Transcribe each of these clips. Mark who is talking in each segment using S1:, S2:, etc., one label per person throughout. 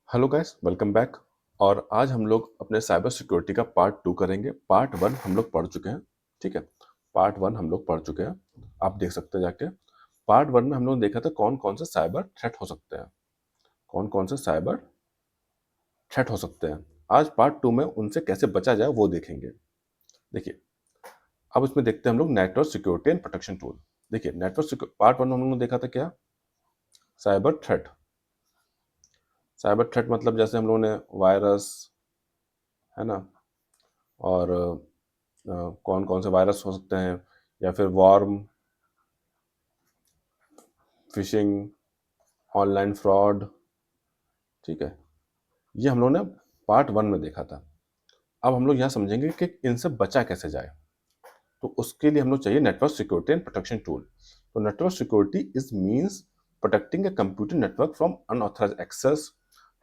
S1: Hello guys, welcome back. और आज हम लोग अपने साइबर सिक्योरिटी का पार्ट 2 करेंगे। पार्ट 1 हम लोग पढ़ चुके हैं। ठीक है, पार्ट 1 हम लोग पढ़ चुके हैं, आप देख सकते हैं जाके। पार्ट 1 में हम लोग देखा था कौन कौन से साइबर थ्रेट हो सकते हैं, कौन कौन से साइबर थ्रेट हो सकते हैं। आज पार्ट 2 में उनसे कैसे बचा जाए वो देखेंगे। देखिए, अब इसमें देखते हैं हम लोग network security and protection tool. देखिए, नेटवर्क पार्ट 1 में हम लोगों ने देखा था क्या, साइबर थ्रेट। साइबर थ्रेट मतलब जैसे हम लोगों ने वायरस, है ना, और कौन कौन से वायरस हो सकते हैं, या फिर वॉर्म, फिशिंग, ऑनलाइन फ्रॉड। ठीक है, ये हम लोगों ने पार्ट 1 में देखा था। अब हम लोग यहाँ समझेंगे कि इनसे बचा कैसे जाए। तो उसके लिए हम लोग चाहिए network security and protection tool. तो network security is means protecting a computer network from unauthorized access,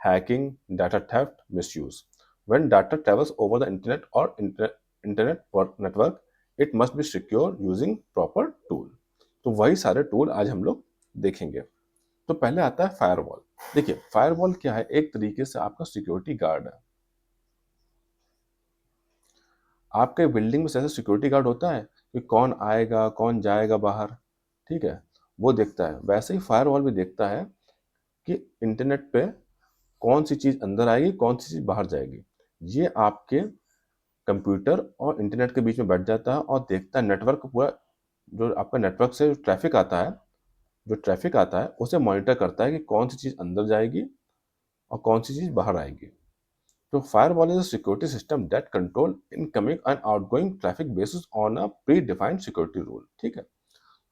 S1: hacking, data theft, misuse. When data travels over the internet or network, it must be secure using proper tool. तो वही सारे tool आज हम लोग देखेंगे। तो पहले आता है फायरवॉल। देखिए, फायरवॉल क्या है, एक तरीके से आपका सिक्योरिटी गार्ड है। आपके बिल्डिंग में जैसे सिक्योरिटी गार्ड होता है कि कौन आएगा कौन जाएगा बाहर, ठीक है, वो देखता है, वैसे ही फायरवॉल भी देखता है कि इंटरनेट पे कौन सी चीज अंदर आएगी कौन सी चीज बाहर जाएगी। ये आपके कंप्यूटर और इंटरनेट के बीच में बैठ जाता है और देखता है नेटवर्क पूरा, जो आपका नेटवर्क से ट्रैफिक आता है, जो ट्रैफिक आता है उसे मॉनिटर करता है कि कौन सी चीज अंदर जाएगी और कौन सी चीज बाहर आएगी। तो firewall is a security system that control incoming and outgoing traffic basis on a pre defined security rule. ठीक है,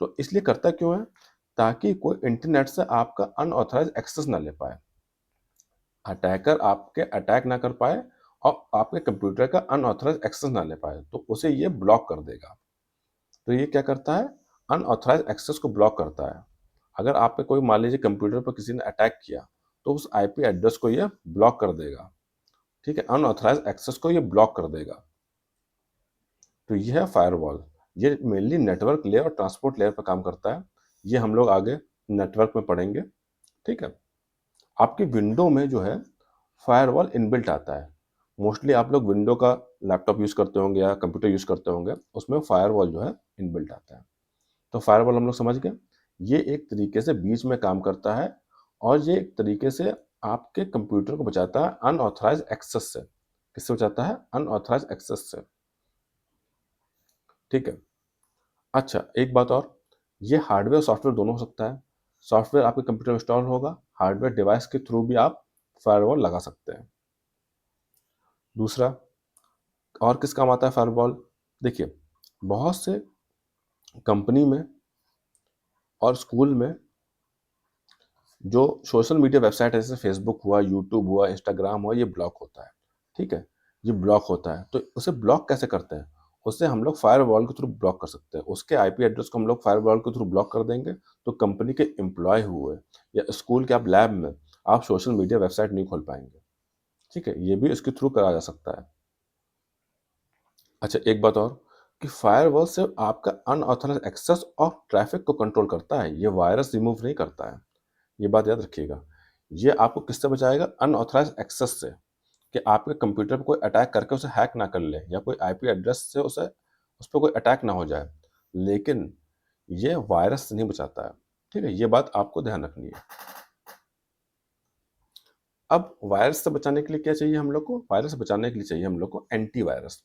S1: तो इसलिए करता क्यों है, ताकि कोई इंटरनेट से आपका अनऑथराइज एक्सेस ना ले पाए, अटैकर आपके अटैक ना कर पाए और आपके कंप्यूटर का अनऑथराइज एक्सेस ना ले पाए, तो उसे ये ब्लॉक कर देगा। तो ये क्या करता है, अनऑथराइज एक्सेस को ब्लॉक करता है। अगर आप पे कोई, मान लीजिए कंप्यूटर पर किसी ने अटैक किया, तो उस आईपी एड्रेस को ये ब्लॉक कर देगा। ठीक है, अनऑथराइज एक्सेस को ये ब्लॉक कर देगा। तो ये है फायरवॉल। ये मेनली नेटवर्क लेयर और ट्रांसपोर्ट लेयर पर काम करता है। ये हम लोग आगे नेटवर्क में पढ़ेंगे। ठीक है, आपकी विंडो में जो है फायरवॉल इनबिल्ट आता है। मोस्टली आप लोग विंडो का लैपटॉप यूज़ करते होंगे या कंप्यूटर यूज़ करते होंगे, उसमें फायरवॉल जो है इनबिल्ट आता है। तो फायरवॉल हम लोग समझ गए, ये एक तरीके से बीच में काम करता है और ये एक तरीके से आपके कंप्यूटर को बचाता है अनऑथराइज एक्सेस से। किससे बचाता है, अनऑथराइज एक्सेस से। ठीक है, अच्छा एक बात और, ये हार्डवेयर और सॉफ्टवेयर दोनों हो सकता है। सॉफ्टवेयर आपके कंप्यूटर में इंस्टॉल होगा, हार्डवेयर डिवाइस के थ्रू भी आप फायरवॉल लगा सकते हैं। दूसरा, और किस काम आता है फायरवॉल, देखिए, बहुत से कंपनी में और स्कूल में जो सोशल मीडिया वेबसाइट है, जैसे फेसबुक हुआ, यूट्यूब हुआ, इंस्टाग्राम हुआ, ये ब्लॉक होता है। ठीक है, ये ब्लॉक होता है, तो उसे ब्लॉक कैसे करते हैं, उससे हम लोग फायरवॉल के थ्रू ब्लॉक कर सकते हैं। उसके आईपी एड्रेस को हम लोग फायरवॉल के थ्रू ब्लॉक कर देंगे, तो कंपनी के एम्प्लॉय हुए या स्कूल के आप लैब में आप सोशल मीडिया वेबसाइट नहीं खोल पाएंगे। ठीक है, ये भी इसके थ्रू करा जा सकता है। अच्छा एक बात और, कि फायरवॉल सिर्फ आपका अनऑथराइज एक्सेस और ट्रैफिक को कंट्रोल करता है, ये वायरस रिमूव नहीं करता है। ये बात याद रखिएगा। ये आपको किससे बचाएगा, अनऑथराइज एक्सेस से, कि आपके कंप्यूटर पर कोई अटैक करके उसे हैक ना कर ले या कोई आईपी एड्रेस से उसे, उस पर कोई अटैक ना हो जाए। लेकिन ये वायरस से नहीं बचाता है। ठीक है, ये बात आपको ध्यान रखनी है। अब वायरस से बचाने के लिए क्या चाहिए हम लोग को, वायरस से बचाने के लिए चाहिए हम लोग को एंटीवायरस।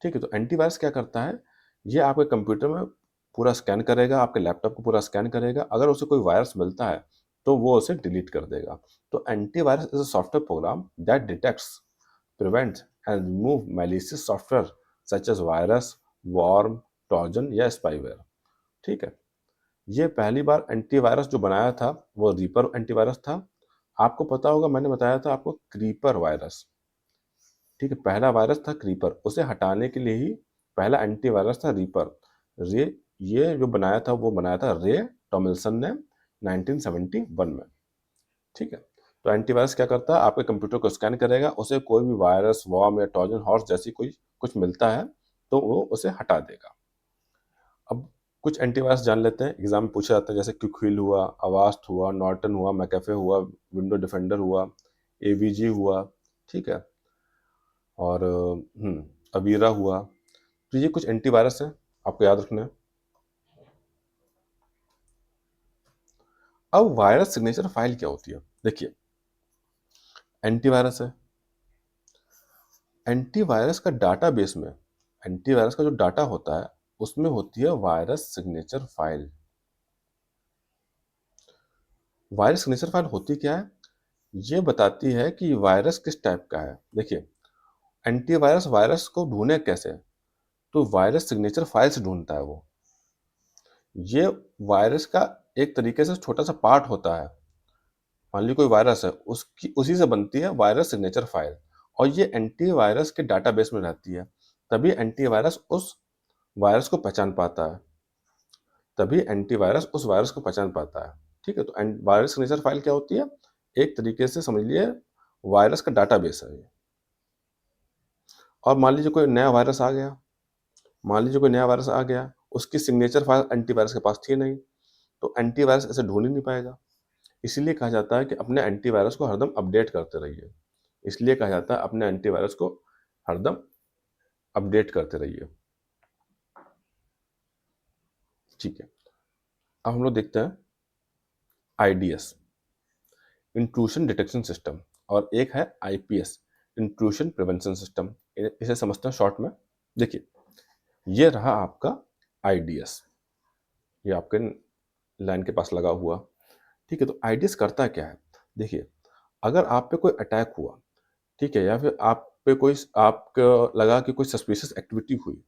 S1: ठीक है, तो एंटीवायरस क्या करता है, ये आपके कंप्यूटर में पूरा स्कैन करेगा, आपके लैपटॉप को पूरा स्कैन करेगा, अगर उसे कोई वायरस मिलता है तो वो उसे डिलीट कर देगा। तो antivirus is a software program that detects, prevents and remove malicious software such as virus, worm, trojan या स्पाईवेयर। ठीक है, ये पहली बार एंटीवायरस जो बनाया था वो रीपर एंटीवायरस था। आपको पता होगा, मैंने बताया था आपको क्रीपर वायरस। ठीक है, पहला वायरस था क्रीपर, उसे हटाने के लिए ही पहला एंटीवायरस था रीपर। रे, ये जो बनाया था वो बनाया था रे टॉमिल्सन ने 1971 में। ठीक है, तो एंटीवायरस क्या करता है, आपके कंप्यूटर को स्कैन करेगा, उसे कोई भी वायरस, वॉर्म या ट्रोजन हॉर्स जैसी कोई कुछ मिलता है तो वो उसे हटा देगा। अब कुछ एंटीवायरस जान लेते हैं, एग्जाम में पूछा जाता है, जैसे क्विकहिल हुआ, अवास्ट हुआ, नॉर्टन हुआ, मैकेफे हुआ, विंडो डिफेंडर हुआ, एवीजी हुआ, ठीक है, और अवीरा हुआ। तो ये कुछ एंटीवायरस हैं, आपको याद रखना है। अब वायरस सिग्नेचर फाइल क्या होती है? देखिए, एंटीवायरस है, एंटीवायरस का डाटाबेस में एंटीवायरस का जो डाटा होता है उसमें होती है virus signature file. Virus signature file होती क्या है? ये बताती है कि वायरस किस टाइप का है। देखिए, एंटीवायरस वायरस को ढूंढे कैसे? तो वायरस सिग्नेचर फाइल से ढूंढता है वो। ये वायरस का एक तरीके से छोटा सा पार्ट होता है। मान ली कोई वायरस है, उसकी उसी से बनती है वायरस सिग्नेचर फाइल, और ये एंटीवायरस के डाटाबेस में रहती है। तभी एंटीवायरस उस वायरस को पहचान पाता है, तभी एंटीवायरस उस वायरस को पहचान पाता है। ठीक है, तो वायरस सिग्नेचर फाइल क्या होती है? एक तरीके से समझ लिए वायरस का डाटाबेस है ये। और मान लीजिए कोई नया वायरस आ गया, उसकी सिग्नेचर फाइल एंटीवायरस के पास थी नहीं, तो एंटीवायरस ऐसे ढूंढ ही नहीं पाएगा। इसीलिए कहा जाता है कि अपने एंटीवायरस को हरदम अपडेट करते रहिए। इसलिए कहा जाता है अपने एंटीवायरस को हरदम अपडेट करते रहिए। ठीक है, अब हम लोग देखते हैं आईडीएस, इंट्रूशन डिटेक्शन सिस्टम, और एक है आईपीएस, इंट्रूशन प्रिवेंशन सिस्टम। इसे समझते हैं शॉर्ट में। देखिए, ये रहा आपका आईडीएस, ये आपके लाइन के पास लगा हुआ। ठीक है, तो आईडीएस करता क्या है? देखिए, अगर आप पे कोई अटैक हुआ, ठीक है, या फिर आप पे कोई आपको लगा कि कोई सस्पिशियस एक्टिविटी हुई,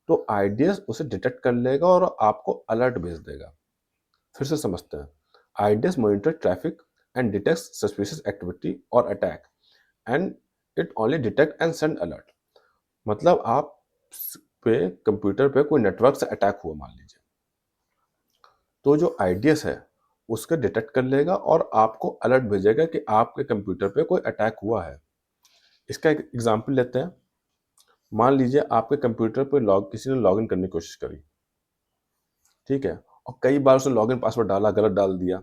S1: तो आईडीएस उसे डिटेक्ट कर लेगा और आपको अलर्ट भेज देगा। फिर से समझते हैं। IDS monitor traffic and detects suspicious activity और attack, and it only detect and send alert. मतलब आप पे कंप्यूटर पे कोई नेटवर्क से अटैक हुआ मान लीजिए, तो जो आईडीएस है उसके डिटेक्ट कर लेगा और आपको अलर्ट भेजेगा कि आपके कंप्यूटर पे कोई अटैक हुआ है। इसका एक एग्जांपल लेते हैं। मान लीजिए आपके कंप्यूटर पे किसी ने लॉगिन करने की कोशिश करी, ठीक है, और कई बार उसने लॉगिन पासवर्ड डाला, गलत डाल दिया,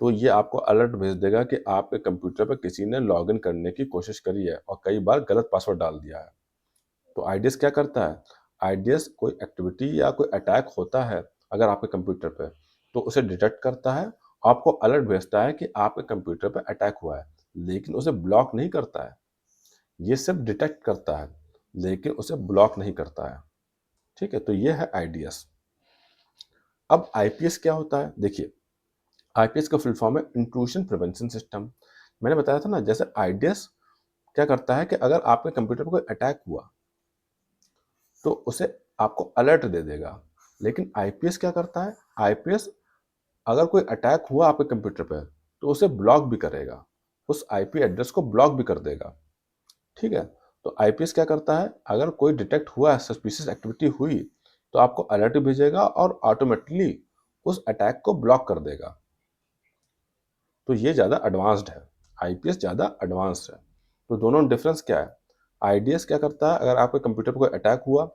S1: तो ये आपको अलर्ट भेज देगा कि आपके कंप्यूटर पर किसी ने लॉगिन करने की कोशिश करी है और कई बार गलत पासवर्ड डाल दिया है। तो आईडीएस क्या करता है? आईडीएस कोई एक्टिविटी या कोई अटैक होता है अगर आपके कंप्यूटर पे, तो उसे डिटेक्ट करता है, आपको अलर्ट भेजता है कि आपके कंप्यूटर पे अटैक हुआ है, लेकिन उसे ब्लॉक नहीं करता है। ये सिर्फ डिटेक्ट करता है, लेकिन उसे ब्लॉक नहीं करता है। ठीक है, तो ये है आईडीएस। अब आईपीएस क्या होता है? देखिए, आईपीएस का फुल फॉर्म है इंट्रूशन प्रिवेंशन सिस्टम। मैंने बताया था ना, जैसे आईडीएस क्या करता है कि अगर आपके कंप्यूटर पर कोई अटैक हुआ तो उसे आपको अलर्ट दे देगा, लेकिन आईपीएस क्या करता है? आईपीएस अगर कोई अटैक हुआ आपके कंप्यूटर पर तो उसे ब्लॉक भी करेगा, उस आईपी एड्रेस को ब्लॉक भी कर देगा। ठीक है, तो आईपीएस क्या करता है? अगर कोई डिटेक्ट हुआ, सस्पिशियस एक्टिविटी हुई, तो आपको अलर्ट भेजेगा और ऑटोमेटिकली उस अटैक को ब्लॉक कर देगा। तो ये ज़्यादा एडवांस्ड है, आईपीएस ज़्यादा एडवांस्ड है। तो दोनों डिफरेंस क्या है? आईडीएस क्या करता है? अगर आपके कंप्यूटर पर कोई अटैक हुआ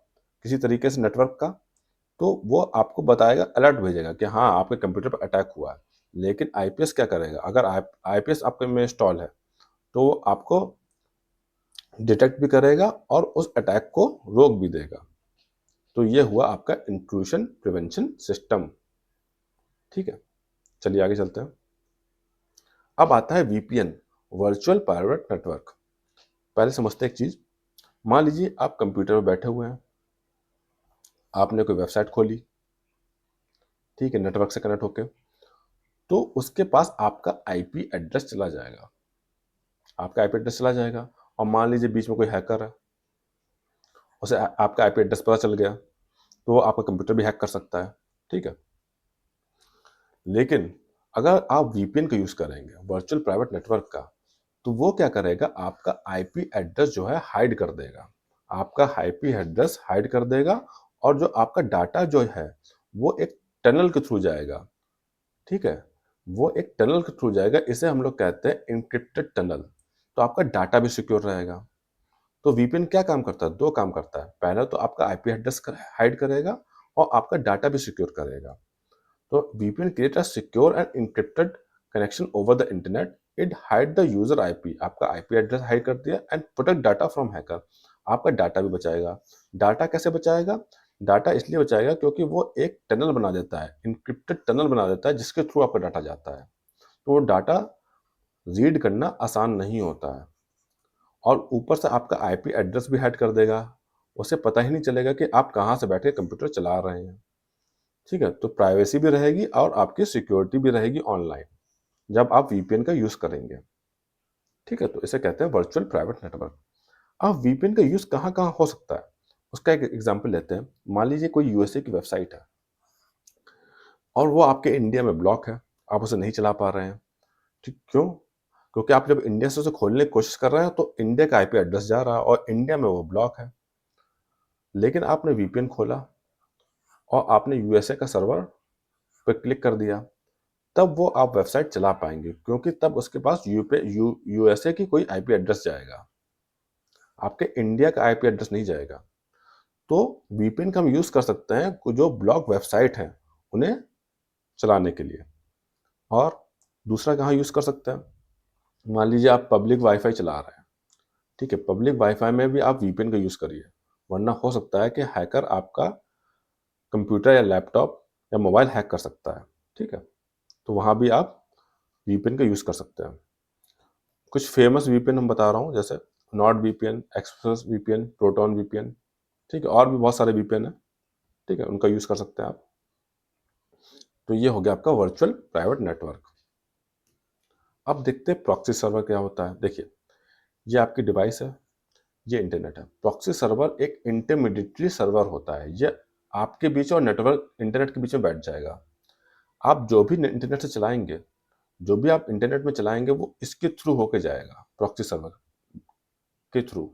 S1: किसी तरीके से नेटवर्क का, तो वो आपको बताएगा, अलर्ट भेजेगा कि हाँ आपके कंप्यूटर पर अटैक हुआ है। लेकिन आईपीएस क्या करेगा? अगर आईपीएस आपके में इंस्टॉल है तो वो आपको डिटेक्ट भी करेगा और उस अटैक को रोक भी देगा। तो ये हुआ आपका इंट्रूशन प्रिवेंशन सिस्टम। ठीक है, चलिए आगे चलते हैं। अब आता है वीपीएन, वर्चुअल प्राइवेट नेटवर्क। पहले समझते हैं एक चीज। मान लीजिए आप कंप्यूटर पर बैठे हुए हैं, आपने कोई वेबसाइट खोली, ठीक है, नेटवर्क से कनेक्ट होके, तो उसके पास आपका आईपी एड्रेस चला जाएगा, और मान लीजिए बीच में कोई हैकर है, उसे आपका आईपी एड्रेस पता चल गया, तो वो आपका कंप्यूटर भी हैक कर सकता है। ठीक है, लेकिन अगर आप वीपीएन का यूज करेंगे, वर्चुअल प्राइवेट नेटवर्क का, तो वो क्या करेगा? आपका आईपी एड्रेस जो है हाइड कर देगा, आपका आईपी एड्रेस हाइड कर देगा, और जो आपका डाटा जो है वो एक टनल के थ्रू जाएगा। ठीक है, वो एक टनल के थ्रू जाएगा, इसे हम लोग कहते हैं इनक्रिप्टेड टनल। तो आपका डाटा भी सिक्योर रहेगा। तो वीपीएन क्या काम करता है? दो काम करता है। पहला तो आपका आईपी एड्रेस हाइड करेगा और आपका डाटा भी सिक्योर करेगा। तो VPN create a secure and encrypted connection over the internet it hide the user IP, आपका आईपी एड्रेस हाइड कर दिया, and protect data from hacker, आपका डाटा भी बचाएगा। डाटा कैसे बचाएगा? डाटा इसलिए बचाएगा क्योंकि वो एक टनल बना देता है, इनक्रिप्टेड टनल बना देता है जिसके थ्रू आपका डाटा जाता है। तो वो डाटा रीड करना आसान नहीं होता है, और ऊपर से आपका आईपी एड्रेस भी हाइड कर देगा, उसे पता ही नहीं चलेगा कि आप कहाँ से बैठे कंप्यूटर चला रहे हैं। ठीक है, तो प्राइवेसी भी रहेगी और आपकी सिक्योरिटी भी रहेगी ऑनलाइन जब आप वीपीएन का यूज करेंगे। ठीक है, तो इसे कहते हैं वर्चुअल प्राइवेट नेटवर्क। अब वीपीएन का यूज कहाँ कहाँ हो सकता है, उसका एक एग्जाम्पल लेते हैं। मान लीजिए कोई यूएसए की वेबसाइट है और वो आपके इंडिया में ब्लॉक है, आप उसे नहीं चला पा रहे हैं। ठीक, क्यों? क्योंकि आप जब इंडिया से उसे खोलने की कोशिश कर रहे हैं तो इंडिया का आईपी एड्रेस जा रहा है और इंडिया में वो ब्लॉक है। लेकिन आपने वीपीएन खोला और आपने यूएसए का सर्वर पे क्लिक कर दिया, तब वो आप वेबसाइट चला पाएंगे, क्योंकि तब उसके पास यूएसए की कोई आईपी एड्रेस जाएगा, आपके इंडिया का आईपी एड्रेस नहीं जाएगा। तो वीपीएन का हम यूज कर सकते हैं जो ब्लॉक वेबसाइट हैं उन्हें चलाने के लिए। और दूसरा कहाँ यूज कर सकते हैं? मान लीजिए आप पब्लिक वाईफाई चला रहे हैं। ठीक है, पब्लिक वाईफाई में भी आप वीपीएन का यूज करिए, वरना हो सकता है कि हैकर आपका कंप्यूटर या लैपटॉप या मोबाइल हैक कर सकता है। ठीक है, तो वहाँ भी आप वीपीएन का यूज कर सकते हैं। कुछ फेमस वीपीएन हम बता रहा हूँ, जैसे Nord VPN, express VPN, proton VPN. ठीक है, और भी बहुत सारे वीपीएन है। ठीक है, उनका यूज कर सकते हैं आप। तो ये हो गया आपका वर्चुअल प्राइवेट नेटवर्क। अब देखते हैं प्रॉक्सी सर्वर क्या होता है। देखिए, ये आपकी डिवाइस है, ये इंटरनेट है। प्रॉक्सी सर्वर एक इंटरमीडिएटरी सर्वर होता है, ये आपके बीच और नेटवर्क इंटरनेट के बीच में बैठ जाएगा। आप जो भी इंटरनेट से चलाएंगे, जो भी आप इंटरनेट में चलाएंगे, वो इसके थ्रू होके जाएगा, प्रॉक्सी सर्वर के थ्रू।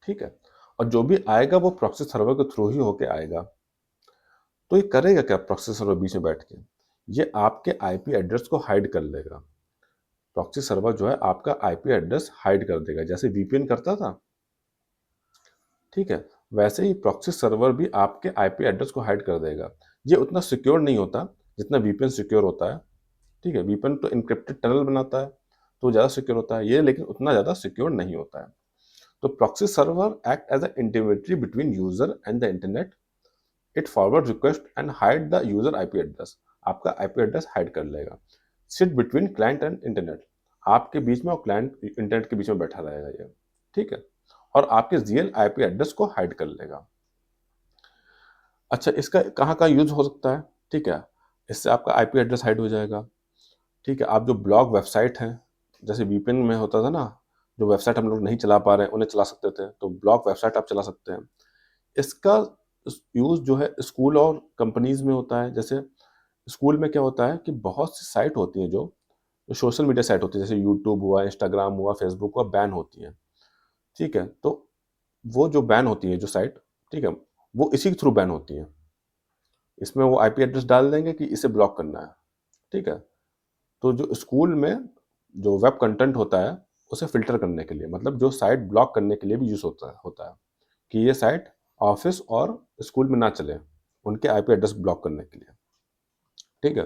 S1: ठीक है, और जो भी आएगा वो प्रॉक्सी सर्वर के थ्रू ही होके आएगा। तो ये करेगा क्या प्रॉक्सी सर्वर बीच में बैठ के? ये आपके आईपी एड्रेस को हाइड कर लेगा। प्रॉक्सी सर्वर जो है आपका आईपी एड्रेस हाइड कर देगा, जैसे वीपीएन करता था। ठीक है, वैसे ही प्रॉक्सी सर्वर भी आपके आईपी एड्रेस को हाइड कर देगा। ये उतना सिक्योर नहीं होता जितना वीपीएन सिक्योर होता है। ठीक है, वीपीएन तो इनक्रिप्टेड टनल बनाता है तो ज़्यादा सिक्योर होता है, ये लेकिन उतना ज़्यादा सिक्योर नहीं होता है। तो proxy server act as a intermediatory between user and the internet. It forward request and hide the user IP address, आपका आईपी एड्रेस हाइड कर लेगा। Sit between client and internet, आपके बीच में और क्लाइंट इंटरनेट के बीच में बैठा रहेगा ये। ठीक है, और आपके रियल आईपी एड्रेस को हाइड कर लेगा। अच्छा, इसका कहाँ कहाँ यूज हो सकता है? ठीक है, इससे आपका आईपी एड्रेस हाइड हो जाएगा। ठीक है, आप जो ब्लॉग वेबसाइट हैं, जैसे वीपीएन में होता था ना, जो वेबसाइट हम लोग नहीं चला पा रहे हैं उन्हें चला सकते थे, तो ब्लॉग वेबसाइट आप चला सकते हैं। इसका यूज जो है स्कूल और कंपनीज में होता है। जैसे स्कूल में क्या होता है कि बहुत सी साइट होती हैं जो सोशल मीडिया साइट होती है, जैसे यूट्यूब हुआ, इंस्टाग्राम हुआ, फेसबुक हुआ, बैन होती हैं। ठीक है, तो वो जो बैन होती है जो साइट, ठीक है, वो इसी के थ्रू बैन होती हैं। इसमें वो आईपी एड्रेस डाल देंगे कि इसे ब्लॉक करना है। ठीक है, तो जो स्कूल में जो वेब कंटेंट होता है उसे फिल्टर करने के लिए, मतलब जो साइट ब्लॉक करने के लिए भी यूज होता है कि ये साइट ऑफिस और स्कूल में ना चले, उनके आईपी एड्रेस ब्लॉक करने के लिए। ठीक है,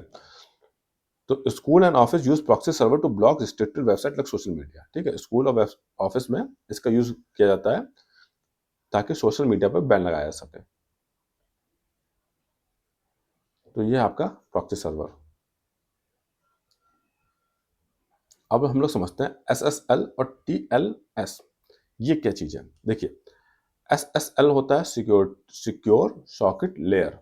S1: तो school and office use proxy server to block restricted website like social media. ठीक है, स्कूल और ऑफिस में इसका यूज किया जाता है ताकि सोशल मीडिया पर बैन लगाया जा सके। तो ये है आपका प्रॉक्सी सर्वर। अब हम लोग समझते हैं SSL और TLS, ये क्या चीज़ है। देखिए, SSL होता है सिक्योर सॉकेट लेयर,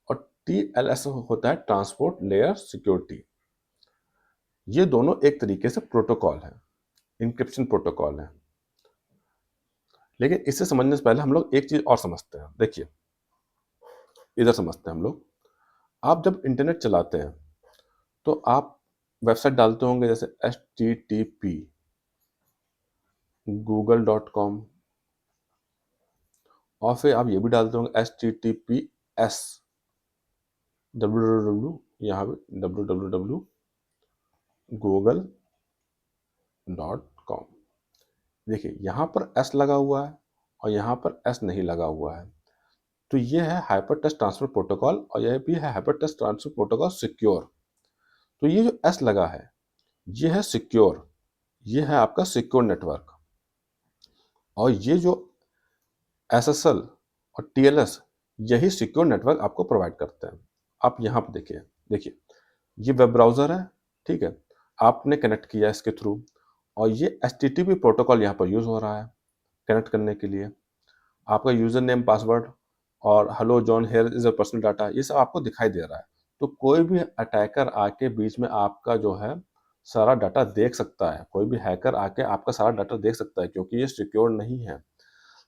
S1: और TLS होता है ट्रांसपोर्ट लेयर सिक्योरिटी। ये दोनों एक तरीके से प्रोटोकॉल है, इंक्रिप्शन प्रोटोकॉल है। लेकिन इसे समझने से पहले हम लोग एक चीज और समझते हैं। देखिए, इधर समझते हैं हम लोग। आप जब इंटरनेट चलाते हैं तो आप वेबसाइट डालते होंगे, जैसे HTTP google.com, और फिर आप ये भी डालते होंगे HTTPS www, यहाँ पे www google.com। देखिए, यहाँ पर S लगा हुआ है और यहाँ पर S नहीं लगा हुआ है। तो ये है हाइपर टेक्स्ट ट्रांसफर प्रोटोकॉल और यह भी है hyper text transfer protocol secure. तो ये जो S लगा है ये है सिक्योर, ये है आपका सिक्योर नेटवर्क। और ये जो एसएसएल और टीएलएस, यही सिक्योर नेटवर्क आपको प्रोवाइड करते हैं। आप यहाँ पे देखिए, देखिए ये वेब ब्राउज़र है, ठीक है? आपने कनेक्ट किया इसके थ्रू, और ये एचटीटीपी प्रोटोकॉल यहाँ पर यूज़ हो रहा है कनेक्ट करने के लिए। आपका यूज़र नेम, पासवर्ड और hello John here is your personal data, ये सब आपको दिखाई दे रहा है। तो कोई भी अटैकर आके बीच में आपका जो है सारा डाटा देख सकता है, कोई भी हैकर आके आपका सारा डाटा देख सकता है, क्योंकि ये सिक्योर नहीं है।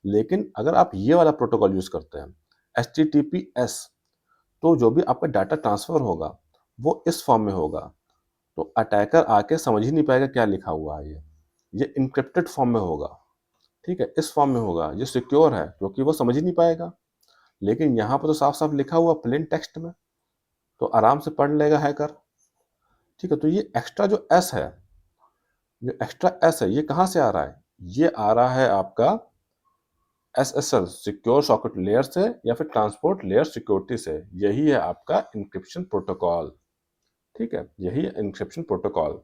S1: लेकिन अगर आप ये वाला प्रोटोकॉल यूज़ करते हैं, एचटीटीपीएस, तो जो भी आपका डाटा ट्रांसफ़र होगा, वो इस फॉर्म में होगा। तो अटैकर आके समझ ही नहीं पाएगा क्या लिखा हुआ है ये। ये एन्क्रिप्टेड फॉर्म में होगा, ठीक है? इस फॉर्म में होगा, ये सिक्योर है क्योंकि वो समझ ही नहीं पाएगा। लेकिन यहाँ पर तो साफ-साफ लिखा हुआ प्लेन टेक्स्ट में, तो आराम से पढ़ लेगा हैकर, ठीक है? तो ये एक्स्ट्रा जो एस है, जो एक्स्ट्रा एस है, ये कहाँ से आ रहा है? ये आ रहा है आपका एसएसएल सिक्योर सॉकेट लेयर से, या फिर ट्रांसपोर्ट लेयर सिक्योरिटी से। यही है आपका एन्क्रिप्शन प्रोटोकॉल, ठीक है? यही है एन्क्रिप्शन प्रोटोकॉल।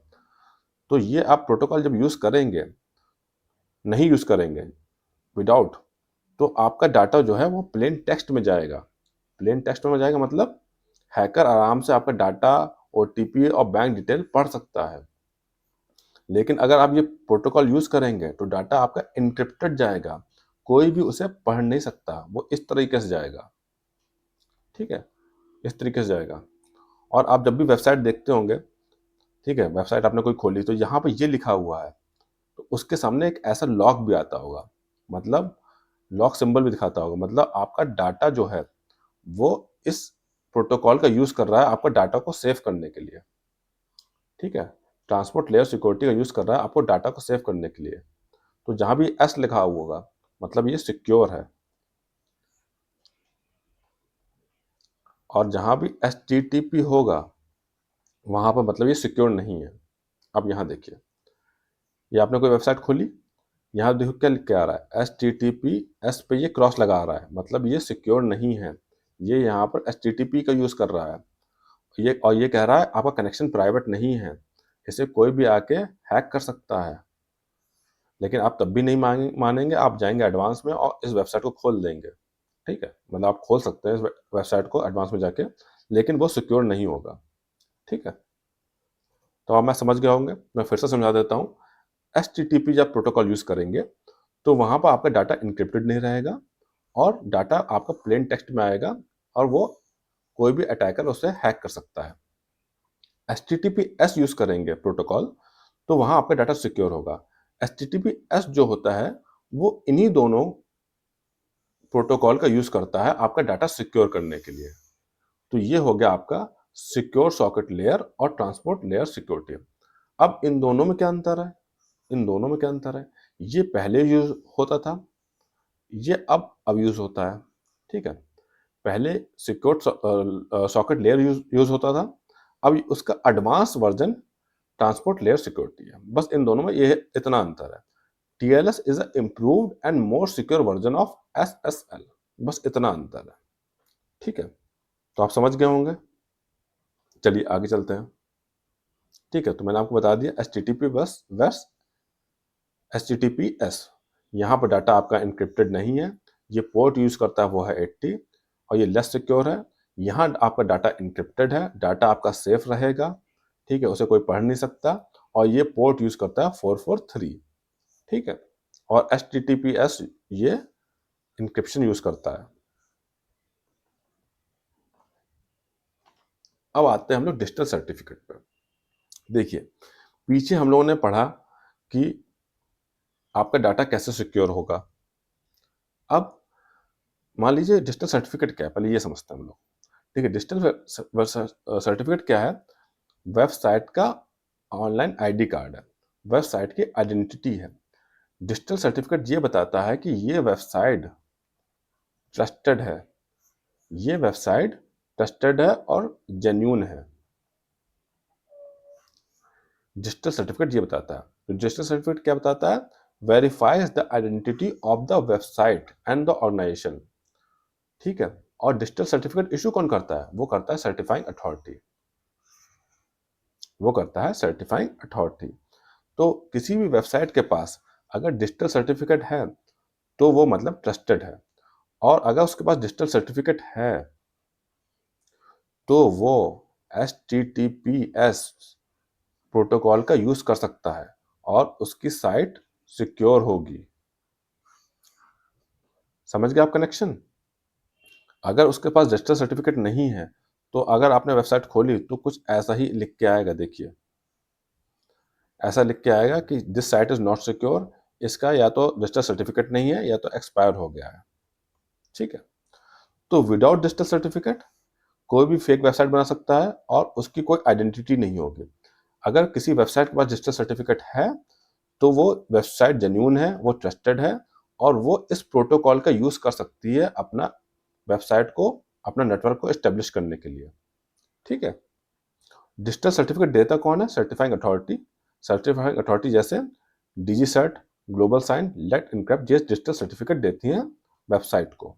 S1: तो ये आप प्रोटोकॉल जब यूज़ करेंगे, नहीं यूज़ करेंगे विदाउट, तो आपका डाटा जो है वो प्लेन टेक्स्ट में जाएगा। प्लेन टेक्स्ट में जाएगा मतलब हैकर आराम से आपका डाटा, ओटीपी और बैंक डिटेल पढ़ सकता है। लेकिन अगर आप ये प्रोटोकॉल यूज़ करेंगे तो डाटा आपका एन्क्रिप्टेड जाएगा, कोई भी उसे पढ़ नहीं सकता, वो इस तरीके से जाएगा, ठीक है? इस तरीके से जाएगा। और आप जब भी वेबसाइट देखते होंगे, ठीक है, वेबसाइट आपने कोई खोली तो यहाँ पे ये लिखा हुआ है, तो उसके सामने एक ऐसा लॉक भी आता होगा, मतलब लॉक सिंबल भी दिखाता होगा, मतलब आपका डाटा जो है वो इस प्रोटोकॉल का यूज़ कर रहा है आपका डाटा को सेव करने के लिए, ठीक है? ट्रांसपोर्ट लेयर सिक्योरिटी का यूज़ कर रहा है आपको डाटा को सेव करने के लिए। तो जहाँ भी एस लिखा हुआ होगा, मतलब ये सिक्योर है। और जहाँ भी एचटीटीपी होगा, वहाँ पर मतलब ये सिक्योर नहीं है। अब यहाँ देखिए, ये आपने कोई वेबसाइट खोली, यहाँ देखो क्या लिख के आ रहा है, एचटीटीपीएस पे ये क्रॉस लगा आ रहा है, मतलब ये सिक्योर नहीं है। ये यहाँ पर एचटीटीपी का यूज़ कर रहा है। ये कह रहा है आपका कनेक्शन प्राइवेट नहीं है, इसे कोई भी आके हैक कर सकता है। लेकिन आप तब भी नहीं मानेंगे, आप जाएंगे एडवांस में और इस वेबसाइट को खोल देंगे, ठीक है? मतलब आप खोल सकते हैं इस वेबसाइट को एडवांस में जाके, लेकिन वो सिक्योर नहीं होगा, ठीक है? तो अब मैं समझ गया होंगे, मैं फिर से समझा देता हूँ। एचटीटीपी जब प्रोटोकॉल यूज़ करेंगे, तो वहाँ पर आपका डाटा एन्क्रिप्टेड नहीं रहेगा और डाटा आपका प्लेन टेक्स्ट में आएगा, और वो कोई भी अटैकर उसे हैक कर सकता है। एचटीटीपीएस यूज़ करेंगे प्रोटोकॉल, तो वहाँ आपका डाटा सिक्योर होगा। एचटीटीपीएस जो होता है, वो इन्हीं दोनों प्रोटोकॉल का यूज़ करता है आपका डाटा सिक्योर करने के लिए। तो ये हो गया आपका सिक्योर सॉकेट लेयर और ट्रांसपोर्ट लेयर सिक्योरिटी। अब इन दोनों में क्या अंतर है? इन दोनों में क्या अंतर है? ये पहले यूज़ होता था, ये अब यूज़ होता है, ठीक है? पहले सिक्योर सॉकेट लेयर यूज़ होता था, अब उसका advance version transport layer security है। बस इन दोनों में ये इतना अंतर है। TLS is a improved and more secure version of SSL, बस इतना अंतर है, ठीक है? तो आप समझ गए होंगे। चलिए आगे चलते हैं, ठीक है? तो मैंने आपको बता दिया एचटीटीपी बस वर्स एचटीटीपीएस। यहाँ पर डाटा आपका एन्क्रिप्टेड नहीं है, ये पोर्ट यूज़ करता है वो है 80, और ये लेस सिक्योर है। यहाँ आपका डाटा एन्क्रिप्टेड है, डाटा आपका सेफ रहेगा, ठीक है? उसे कोई पढ़ नहीं सकता, और ये पोर्ट यूज़ करता है 443, ठीक है? और एचटीटीपीएस ये एन्क्रिप्शन यूज़ करता है। अब आते हैं हम लोग डिजिटल सर्टिफिकेट पे। देखिए, पीछे हम लोगों ने पढ़ा कि आपका डाटा कैसे सिक्योर होगा। अब मान लीजिए डिजिटल सर्टिफिकेट क्या है, पहले ये समझते हैं हम लोग, ठीक है? डिजिटल सर्टिफिकेट क्या है? वेबसाइट का ऑनलाइन आईडी कार्ड है, वेबसाइट की आइडेंटिटी है। डिजिटल सर्टिफिकेट ये बताता है कि ये वेबसाइट ट्रस्टेड है, ये वेबसाइट ट्रस्टेड है और जेन्युइन है। डिजिटल सर्टिफिकेट ये बताता है। तो डिजिटल सर्टिफिकेट क्या बताता है? Verifies the identity of the website and the organisation, ठीक है? और डिजिटल सर्टिफिकेट इशू कौन करता है? वो करता है सर्टिफाइंग अथॉरिटी, वो करता है सर्टिफाइंग अथॉरिटी। तो किसी भी वेबसाइट के पास अगर डिजिटल सर्टिफिकेट है तो वो मतलब ट्रस्टेड है, और अगर उसके पास डिजिटल सर्टिफिकेट है तो वो HTTPS प्रोटोकॉल का यूज कर सकता है और उसकी साइट सिक्योर होगी। समझ गए आप कनेक्शन? अगर उसके पास डिजिटल सर्टिफिकेट नहीं है तो अगर आपने वेबसाइट खोली तो कुछ ऐसा ही लिख के आएगा, देखिए ऐसा लिख के आएगा कि this site is not secure, इसका या तो डिजिटल सर्टिफिकेट नहीं है या तो एक्सपायर हो गया है। ठीक है, तो विदाउट डिजिटल सर्टिफिकेट कोई भी फेक वेबसाइट बना सकता है और उसकी कोई आइडेंटिटी नहीं होगी। अगर किसी वेबसाइट के पास डिजिटल सर्टिफिकेट है तो वो वेबसाइट जेन्युइन है, वो ट्रस्टेड है, और वो इस प्रोटोकॉल का यूज कर सकती है अपना वेबसाइट को, अपना नेटवर्क को एस्टेब्लिश करने के लिए। ठीक है, डिजिटल सर्टिफिकेट देता कौन है? Certifying authority. सर्टिफाइंग अथॉरिटी जैसे DigiCert, global sign, let encrypt जैसे डिजिटल सर्टिफिकेट देती हैं वेबसाइट को।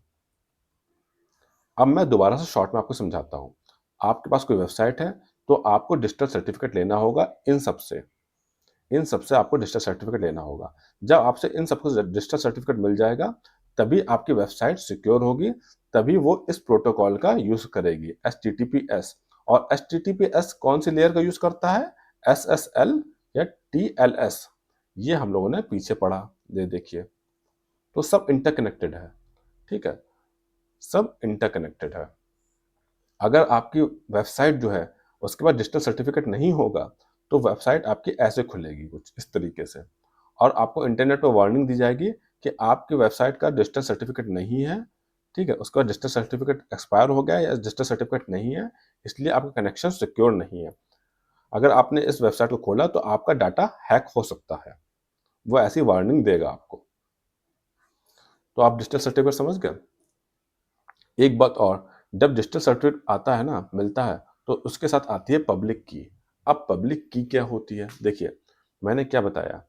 S1: अब मैं दोबारा से शॉर्ट में आपको समझाता हूँ। आपके पास कोई वेबसाइट है तो आपको डिजिटल सर्टिफिकेट लेना होगा इन सबसे आपको डिजिटल सर्टिफिकेट लेना होगा। जब आपसे इन सबको डिजिटल सर्टिफिकेट मिल जाएगा तभी आपकी वेबसाइट सिक्योर होगी, तभी वो इस प्रोटोकॉल का यूज करेगी, HTTPS। और HTTPS कौन सी लेयर का यूज करता है? SSL या TLS। ये हम लोगों ने पीछे पढ़ा, देखिए। तो सब इंटरकनेक्टेड है। ठीक है, सब इंटरकनेक्टेड है। अगर आपकी वेबसाइट जो है उसके बाद डिजिटल सर्टिफिकेट नहीं होगा तो वेबसाइट आपकी ऐसे खुलेगी कुछ इस तरीके से, और आपको इंटरनेट पर वार्निंग दी जाएगी कि आपकी वेबसाइट का डिजिटल सर्टिफिकेट नहीं है। ठीक है, उसका डिजिटल सर्टिफिकेट एक्सपायर हो गया या डिजिटल सर्टिफिकेट नहीं है, इसलिए आपका कनेक्शन सिक्योर नहीं है। अगर आपने इस वेबसाइट को खोला तो आपका डाटा हैक हो सकता है, वो ऐसी वार्निंग देगा आपको। तो आप डिजिटल सर्टिफिकेट समझ गए। एक बात और, जब डिजिटल सर्टिफिकेट आता है ना, मिलता है, तो उसके साथ आती है पब्लिक की। अब पब्लिक की क्या होती है? देखिए मैंने क्या बताया,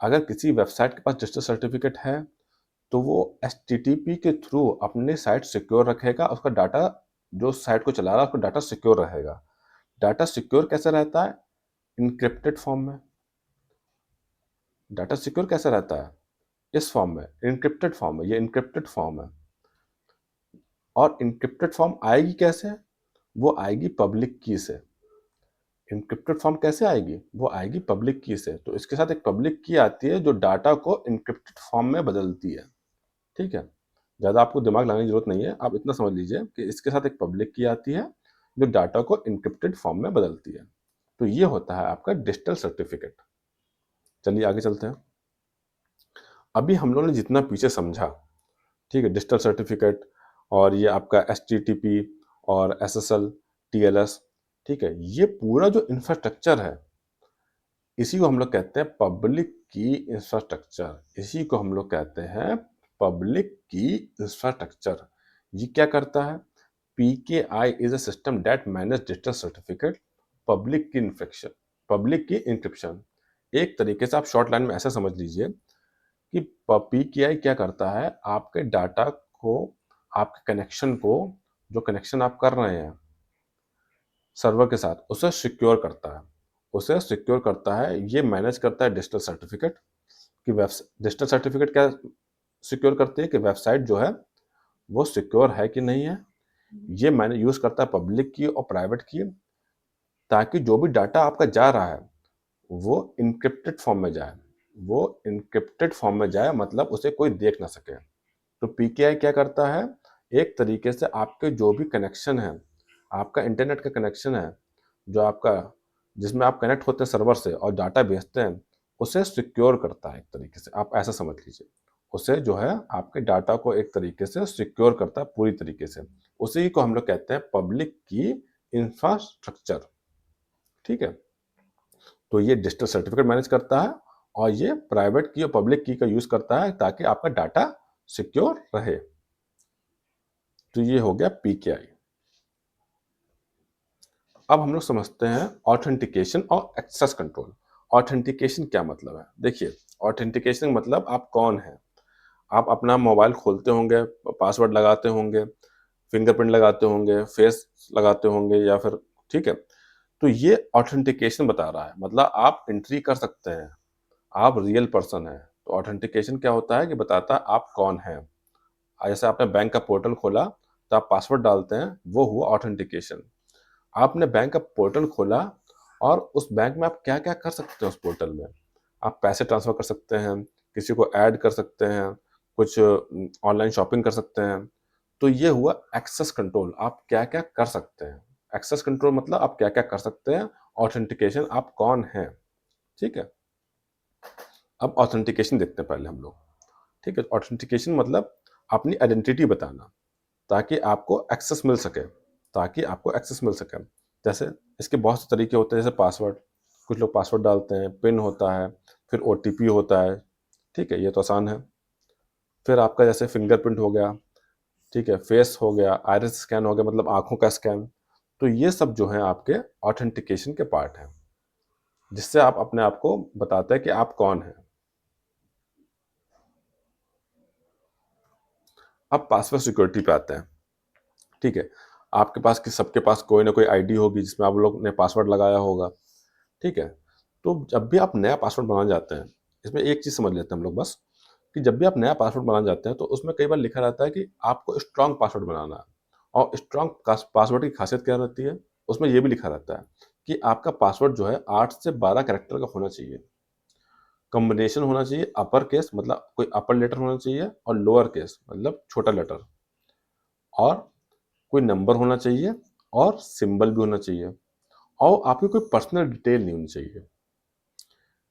S1: अगर किसी वेबसाइट के पास डिजिटल सर्टिफिकेट है तो वो HTTP के थ्रू अपने साइट सिक्योर रखेगा, उसका डाटा जो साइट को चला रहा है उसका डाटा सिक्योर रहेगा। डाटा सिक्योर कैसे रहता है? इनक्रिप्टेड फॉर्म में। डाटा सिक्योर कैसे रहता है? इस फॉर्म में, इनक्रिप्टेड फॉर्म में। ये इनक्रिप्टेड फॉर्म है, और इनक्रिप्टेड फॉर्म आएगी कैसे? वो आएगी पब्लिक की से। इनक्रिप्टेड फॉर्म कैसे आएगी? वो आएगी पब्लिक की से। तो इसके साथ एक पब्लिक की आती है जो डाटा को इनक्रिप्टेड फॉर्म में बदलती है। ठीक है, ज़्यादा आपको दिमाग लगाने की जरूरत नहीं है, आप इतना समझ लीजिए कि इसके साथ एक पब्लिक की आती है जो डाटा को इनक्रिप्टेड फॉर्म में बदलती है। तो ये होता है आपका डिजिटल सर्टिफिकेट। चलिए आगे चलते हैं। अभी हम लोगों ने जितना पीछे समझा, ठीक है, डिजिटल सर्टिफिकेट और ये आपका HTTP और SSL TLS, ठीक है, ये पूरा जो इंफ्रास्ट्रक्चर है इसी को हम लोग कहते हैं पब्लिक की इंफ्रास्ट्रक्चर। इसी को हम लोग कहते हैं पब्लिक की इंफ्रास्ट्रक्चर। ये क्या करता है? PKI is a system that manage digital certificate, public की इंक्रिप्शन। एक तरीके से आप शॉर्ट लाइन में ऐसा समझ लीजिए कि PKI क्या करता है, आपके डाटा को, आपके कनेक्शन को, जो कनेक्शन आप कर रहे हैं सर्वर के साथ, उसे सिक्योर करता है। उसे सिक्योर करता है, ये मैनेज करता है डिजिटल सर्टिफिकेट कि डिजिटल सर्टिफिकेट क्या सिक्योर करती है कि वेबसाइट जो है वो सिक्योर है कि नहीं है। ये मैंने यूज करता है पब्लिक की और प्राइवेट की, ताकि जो भी डाटा आपका जा रहा है वो इनक्रिप्टेड फॉर्म में जाए। वो इनक्रिप्टेड फॉर्म में जाए मतलब उसे कोई देख ना सके। तो PKI क्या करता है, एक तरीके से आपके जो भी कनेक्शन है, आपका इंटरनेट का कनेक्शन है, जो आपका, जिसमें आप कनेक्ट होते हैं सर्वर से और डाटा भेजते हैं, उसे सिक्योर करता है। एक तरीके से आप ऐसा समझ लीजिए, उसे जो है आपके डाटा को एक तरीके से सिक्योर करता है पूरी तरीके से। उसी को हम लोग कहते हैं पब्लिक की इंफ्रास्ट्रक्चर। ठीक है, तो ये डिजिटल सर्टिफिकेट मैनेज करता है और ये प्राइवेट की और पब्लिक की का यूज करता है ताकि आपका डाटा सिक्योर रहे। तो ये हो गया PKI। अब हम लोग समझते हैं ऑथेंटिकेशन और एक्सेस कंट्रोल। ऑथेंटिकेशन क्या मतलब है? देखिए, ऑथेंटिकेशन मतलब आप कौन हैं। आप अपना मोबाइल खोलते होंगे, पासवर्ड लगाते होंगे, फिंगरप्रिंट लगाते होंगे, फेस लगाते होंगे या फिर, ठीक है, तो ये ऑथेंटिकेशन बता रहा है। मतलब आप एंट्री कर सकते हैं, आप रियल पर्सन हैं। तो ऑथेंटिकेशन क्या होता है कि बताता है आप कौन हैं। जैसे आपने बैंक का पोर्टल खोला तो आप पासवर्ड डालते हैं, वो हुआ ऑथेंटिकेशन। आपने बैंक का पोर्टल खोला और उस बैंक में आप क्या-क्या कर सकते हैं उस पोर्टल में। आप पैसे ट्रांसफ़र कर सकते हैं, किसी को ऐड कर सकते हैं, कुछ ऑनलाइन शॉपिंग कर सकते हैं। तो ये हुआ एक्सेस कंट्रोल, आप क्या-क्या कर सकते हैं। एक्सेस कंट्रोल मतलब आप क्या-क्या कर सकते हैं, ऑथेंटिकेशन आप कौन हैं, ठीक है? अब ऑथेंटिकेशन देखते हैं पहले हम लोग, ठीक है? ऑथेंटिकेशन मतलब अपनी आइडेंटिटी बताना, ताकि आपको एक्सेस मिल सके, ताकि आपको एक्सेस मिल सके। जैसे इसके बहुत से तरीके होते हैं, जैसे पासवर्ड, कुछ लोग पासवर्ड डालते हैं, पिन होता है, फिर ओटीपी होता है, ठीक है? ये तो आसान है। फिर आपका जैसे फिंगरप्रिंट हो गया, ठीक है? फेस हो गया, आइरिस स्कैन हो गया मतलब आँखों का स्कैन। तो ये सब जो है आपके ऑथेंटिकेशन के पार्ट हैं, जिससे आप अपने आप को बताते हैं कि आप कौन हैं। अब पासवर्ड सिक्योरिटी पे आते हैं, ठीक है? आपके पास कि सबके पास कोई ना कोई आईडी होगी जिसमें आप लोग ने पासवर्ड लगाया होगा, ठीक है? तो जब भी आप नया पासवर्ड बनाने जाते हैं, इसमें एक चीज़ समझ लेते हैं हम लोग बस, कि जब भी आप नया पासवर्ड बनाने जाते हैं तो उसमें कई बार लिखा रहता है कि आपको स्ट्रॉन्ग पासवर्ड बनाना है। और स्ट्रॉन्ग पासवर्ड की खासियत क्या रहती है, उसमें ये भी लिखा रहता है कि आपका पासवर्ड जो है 8 से 12 कैरेक्टर का होना चाहिए। कॉम्बिनेशन होना चाहिए अपर केस मतलब कोई अपर लेटर होना चाहिए और लोअर केस मतलब छोटा लेटर, और कोई नंबर होना चाहिए और सिंबल भी होना चाहिए, और आपकी कोई पर्सनल डिटेल नहीं होनी चाहिए।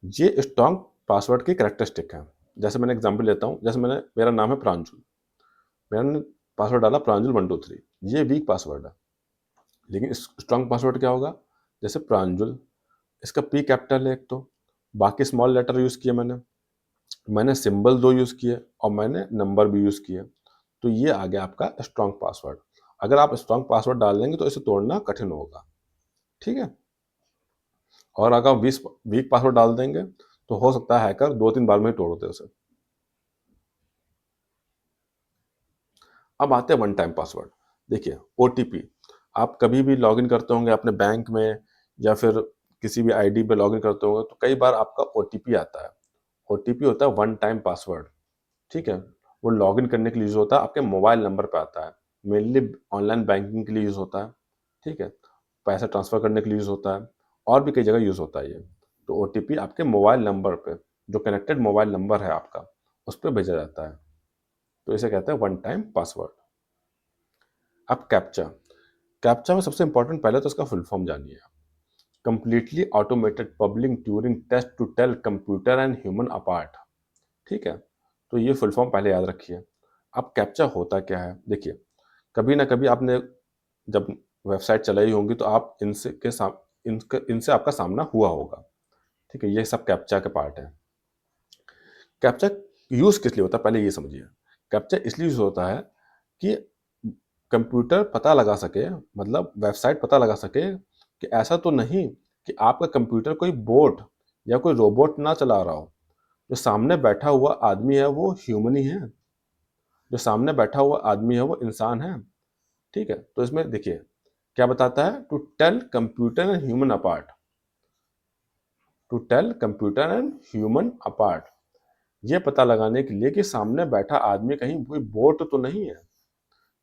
S1: ये स्ट्रॉन्ग पासवर्ड की कैरेक्टरिस्टिक है। जैसे मैंने एग्जांपल लेता हूँ, जैसे मेरा नाम है प्रांजल, मैंने पासवर्ड डाला प्रांजल 123, ये वीक पासवर्ड है। लेकिन स्ट्रॉन्ग पासवर्ड क्या होगा, जैसे प्रांजल, इसका पी कैपिटल है एक तो, बाकी स्मॉल लेटर यूज़ किए मैंने, सिंबल 2 यूज़ किए और मैंने नंबर भी यूज़ किए। तो ये आ गया आपका स्ट्रॉन्ग पासवर्ड। अगर आप स्ट्रॉन्ग पासवर्ड डाल देंगे तो इसे तोड़ना कठिन होगा, ठीक है? और अगर आप वीक पासवर्ड डाल देंगे तो हो सकता है हैकर 2-3 बार में ही तोड़ दे उसे। अब आते हैं वन टाइम पासवर्ड। देखिए, ओटीपी, आप कभी भी लॉगिन करते होंगे अपने बैंक में या फिर किसी भी आईडी पे लॉगिन करते होंगे तो कई बार आपका ओटीपी आता है। ओटीपी होता है वन टाइम पासवर्ड, ठीक है? वो लॉगिन करने के लिए यूज़ होता है, आपके मोबाइल नंबर पे आता है। मेनली ऑनलाइन बैंकिंग के लिए यूज़ होता है, ठीक है? पैसा ट्रांसफ़र करने के लिए यूज़ होता है, और भी कई जगह यूज़ होता है ये। तो ओटीपी आपके मोबाइल नंबर पे, जो कनेक्टेड मोबाइल नंबर है आपका, उस पे भेजा जाता है। तो इसे कहते हैं वन टाइम पासवर्ड। अब कैप्चा। कैप्चा में सबसे इंपॉर्टेंट पहले तो इसका फुल फॉर्म जानिए आप। Completely automated public Turing test to tell computer and human apart, ठीक है? तो ये फुल फॉर्म पहले याद रखिए। अब कैप्चा होता क्या है? देखिए, कभी ना कभी आपने जब वेबसाइट चलाई होंगी तो आप इनसे आपका सामना हुआ होगा, ठीक है? ये सब कैप्चा के पार्ट हैं। कैप्चा यूज़ किस लिए होता है पहले ये समझिए। कैप्चा इसलिए यूज़ होता है कि कंप्यूटर पता लगा सके, मतलब वेबसाइट पता लगा सके कि ऐसा तो नहीं कि आपका कंप्यूटर कोई बोट या कोई रोबोट ना चला रहा हो। जो सामने बैठा हुआ आदमी है वो ह्यूमन ही है। जो सामने बैठा हुआ आदमी है वो इंसान है, ठीक है? तो इसमें देखिए क्या बताता है, to tell computer and human apart, to tell computer and human apart, ये पता लगाने के लिए कि सामने बैठा आदमी कहीं कोई बोट तो नहीं है।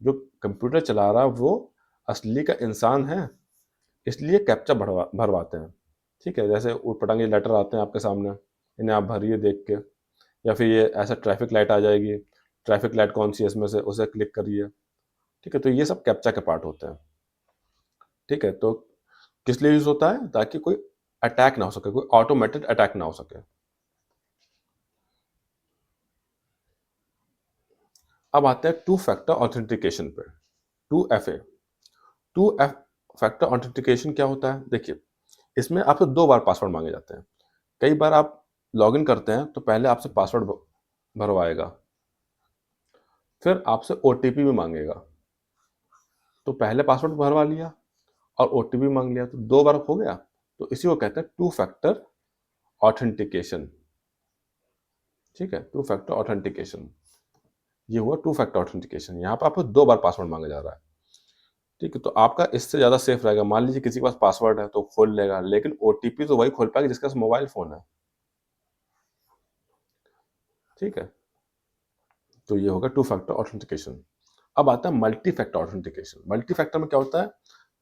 S1: जो कंप्यूटर चला रहा है वो असली का इंसान है, इसलिए कैप्चा भरवाते हैं, ठीक है? जैसे ऊटपटांग लेटर आते हैं आपके सामने, इन्हें आप भरिए देख के, या फिर ये ऐसा ट्रैफिक लाइट आ जाएगी, ट्रैफिक लाइट कौन सी है इसमें से उसे क्लिक करिए, ठीक है? तो ये सब कैप्चा के पार्ट होते हैं, ठीक है? तो किस लिए यूज होता है, ताकि कोई अटैक ना हो सके, कोई ऑटोमेटेड अटैक ना हो सके। अब आते हैं टू फैक्टर ऑथेंटिकेशन पे, two F A. Two factor authentication क्या होता है, देखिए इसमें आपसे 2 बार पासवर्ड मांगे जाते हैं। कई बार आप लॉगिन करते हैं तो पहले आपसे पासवर्ड भरवाएगा, फिर आपसे ओटीपी भी मांगेगा। तो पहले पासवर्ड भरवा लिया और ओटीपी मांग लिया, तो 2 बार हो गया। तो इसी को कहते हैं टू फैक्टर ऑथेंटिकेशन, ठीक है? टू फैक्टर ऑथेंटिकेशन, ये हुआ टू फैक्टर ऑथेंटिकेशन। यहाँ पर आपको 2 बार पासवर्ड मांगा जा रहा है, ठीक है? तो आपका इससे ज़्यादा सेफ रहेगा। मान लीजिए किसी के पास पासवर्ड है तो खोल लेगा, लेकिन ओटीपी तो वही खोल पाएगा जिसके पास मोबाइल फ़ोन है। ठीक है, तो ये होगा टू फैक्टर ऑथेंटिकेशन। अब आता है multi factor authentication. Multi factor में क्या होता है,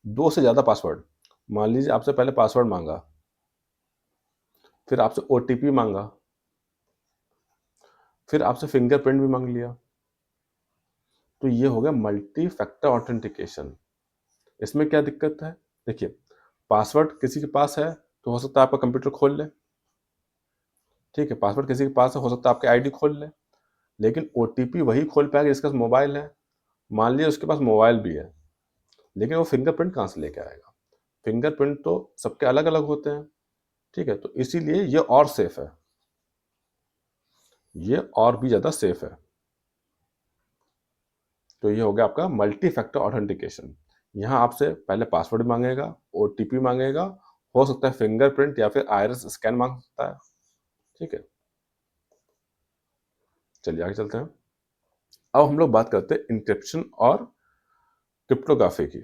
S1: दो से ज़्यादा पासवर्ड। मान लीजिए आपसे पहले पासवर्ड मांगा, फिर आपसे ओटीपी मांगा, फिर आपसे फिंगरप्रिंट भी मांग लिया, तो ये हो गया मल्टी फैक्टर ऑथेंटिकेशन। इसमें क्या दिक्कत है, देखिए पासवर्ड किसी के पास है तो हो सकता है आपका कंप्यूटर खोल ले, ठीक है, पासवर्ड किसी के पास है, हो सकता है आपकी आईडी खोल ले, लेकिन ओटीपी वही खोल पाएगा जिसके पास मोबाइल है। मान लीजिए उसके पास मोबाइल भी है, लेकिन वो फिंगरप्रिंट कहाँ से लेके आएगा? फिंगरप्रिंट तो सबके अलग अलग होते हैं, ठीक है, तो इसीलिए ये और सेफ है, ये और भी ज़्यादा सेफ है। तो ये हो गया आपका मल्टी फैक्टर ऑथेंटिकेशन। यहाँ आपसे पहले पासवर्ड मांगेगा, ओटीपी मांगेगा, हो सकता है फिंगरप्रिंट या फिर आइरिस स्कैन मांग सकता है, ठीक है। चलिए आगे चलते हैं। अब हम लोग बात करते हैं इंक्रिप्शन और क्रिप्टोग्राफी की।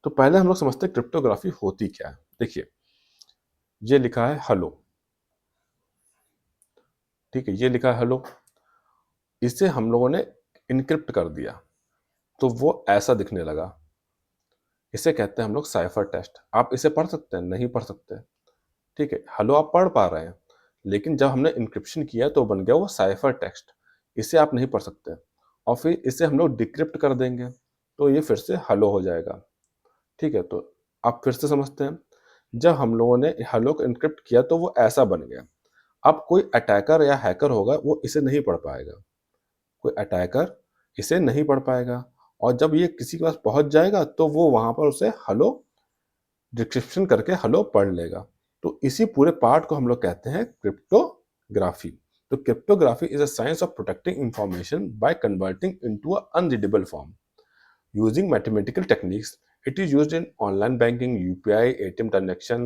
S1: तो पहले हम लोग समझते हैं क्रिप्टोग्राफी होती क्या है। देखिए ये लिखा है हेलो, ठीक है, ये लिखा है हेलो, इसे हम लोगों ने इनक्रिप्ट कर दिया तो वो ऐसा दिखने लगा। इसे कहते हैं हम लोग साइफर टेक्स्ट। आप इसे पढ़ सकते हैं? नहीं पढ़ सकते, ठीक है। हेलो आप पढ़ पा रहे हैं, लेकिन जब हमने इंक्रिप्शन किया तो बन गया वो साइफर टेक्स्ट। इसे आप नहीं पढ़ सकते, और फिर इसे हम लोग डिक्रिप्ट कर देंगे तो ये फिर से हेलो हो जाएगा, ठीक है। तो आप फिर से समझते हैं, जब हम लोगों ने हेलो को इनक्रिप्ट किया तो वो ऐसा बन गया। अब कोई अटैकर या हैकर होगा वो इसे नहीं पढ़ पाएगा, कोई अटैकर इसे नहीं पढ़ पाएगा, और जब ये किसी के पास पहुंच जाएगा तो वो वहां पर उसे हेलो डिस्क्रिप्शन करके हेलो पढ़ लेगा। तो इसी पूरे पार्ट को हम लोग कहते हैं क्रिप्टोग्राफी। तो cryptography is a science of protecting information by converting into a unreadable form using mathematical techniques. It is used in online banking, UPI, ATM transaction,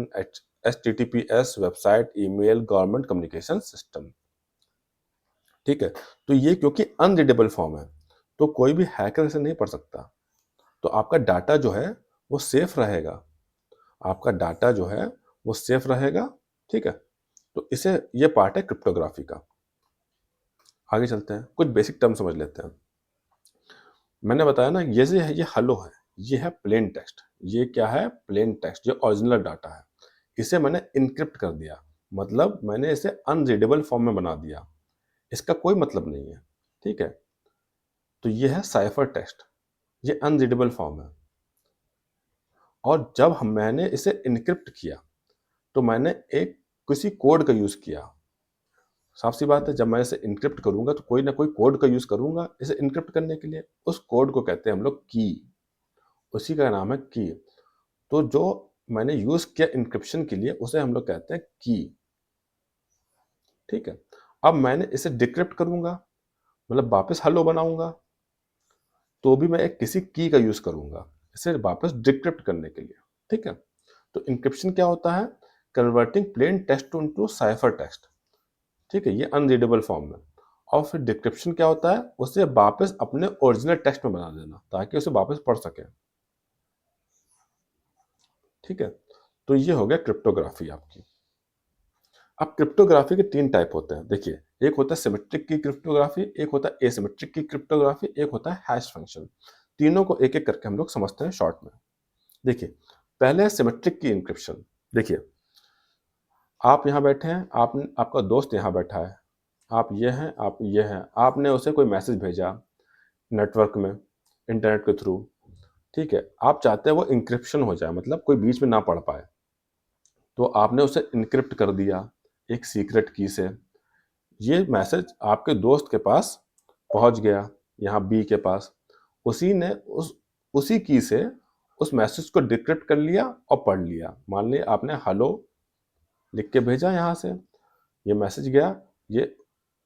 S1: HTTPS website, email, government communication system, ठीक है। तो ये क्योंकि unreadable form है तो कोई भी hacker इसे नहीं पढ़ सकता, तो आपका डाटा जो है वो सेफ रहेगा, आपका डाटा जो है वो सेफ रहेगा, ठीक है। तो इसे ये पार्ट है क्रिप्टोग्राफी का। आगे चलते हैं, कुछ बेसिक टर्म समझ लेते हैं। मैंने बताया ना ये जो है ये हेलो है, ये है प्लेन टेक्स्ट। ये क्या है? प्लेन टेक्स्ट, ये ओरिजिनल डाटा है। इसे मैंने इनक्रिप्ट कर दिया, मतलब मैंने इसे अनरीडेबल फॉर्म में बना दिया, इसका कोई मतलब नहीं है, ठीक है। तो ये है साइफर टेक्स्ट, ये अनरीडेबल फॉर्म है। और जब मैंने इसे इनक्रिप्ट किया तो मैंने एक किसी कोड का यूज किया। साफ सी बात है, जब मैं इसे इनक्रिप्ट करूंगा तो कोई ना कोई कोड का यूज करूंगा इसे इनक्रिप्ट करने के लिए। उस कोड को कहते हैं हम लोग की, उसी का नाम है की। तो जो मैंने यूज किया इंक्रिप्शन के लिए उसे हम लोग कहते हैं की, ठीक है। अब मैंने इसे डिक्रिप्ट करूंगा, मतलब वापस हेलो बनाऊंगा, तो भी मैं एक किसी की का यूज करूंगा इसे वापस डिक्रिप्ट करने के लिए, ठीक है। तो इंक्रिप्शन क्या होता है? Converting plain text into cipher text, ठीक है, ये अनरीडेबल फॉर्म में। और फिर डिक्रिप्शन क्या होता है? उसे वापस अपने ओरिजिनल टेक्स्ट में बना देना ताकि उसे वापस पढ़ सके, ठीक है। तो ये हो गया क्रिप्टोग्राफी आपकी। अब क्रिप्टोग्राफी के तीन टाइप होते हैं, देखिए, एक होता है सिमेट्रिक की क्रिप्टोग्राफी, एक होता है एसिमेट्रिक की क्रिप्टोग्राफी, एक होता है हैश फंक्शन। तीनों को एक एक करके हम लोग समझते हैं शॉर्ट में। देखिए पहले है सिमेट्रिक की इंक्रिप्शन। देखिए आप यहाँ बैठे हैं, आपका दोस्त यहाँ बैठा है, आप ये हैं, आप ये हैं, आपने उसे कोई मैसेज भेजा नेटवर्क में, इंटरनेट के थ्रू, ठीक है। आप चाहते हैं वो इंक्रिप्शन हो जाए, मतलब कोई बीच में ना पढ़ पाए, तो आपने उसे इनक्रिप्ट कर दिया एक सीक्रेट की से। ये मैसेज आपके दोस्त के पास पहुंच गया, यहाँ बी के पास, उसी ने उसी की से उस मैसेज को डिक्रिप्ट कर लिया और पढ़ लिया। मान लिया आपने हेलो लिख के भेजा, यहाँ से ये मैसेज गया, ये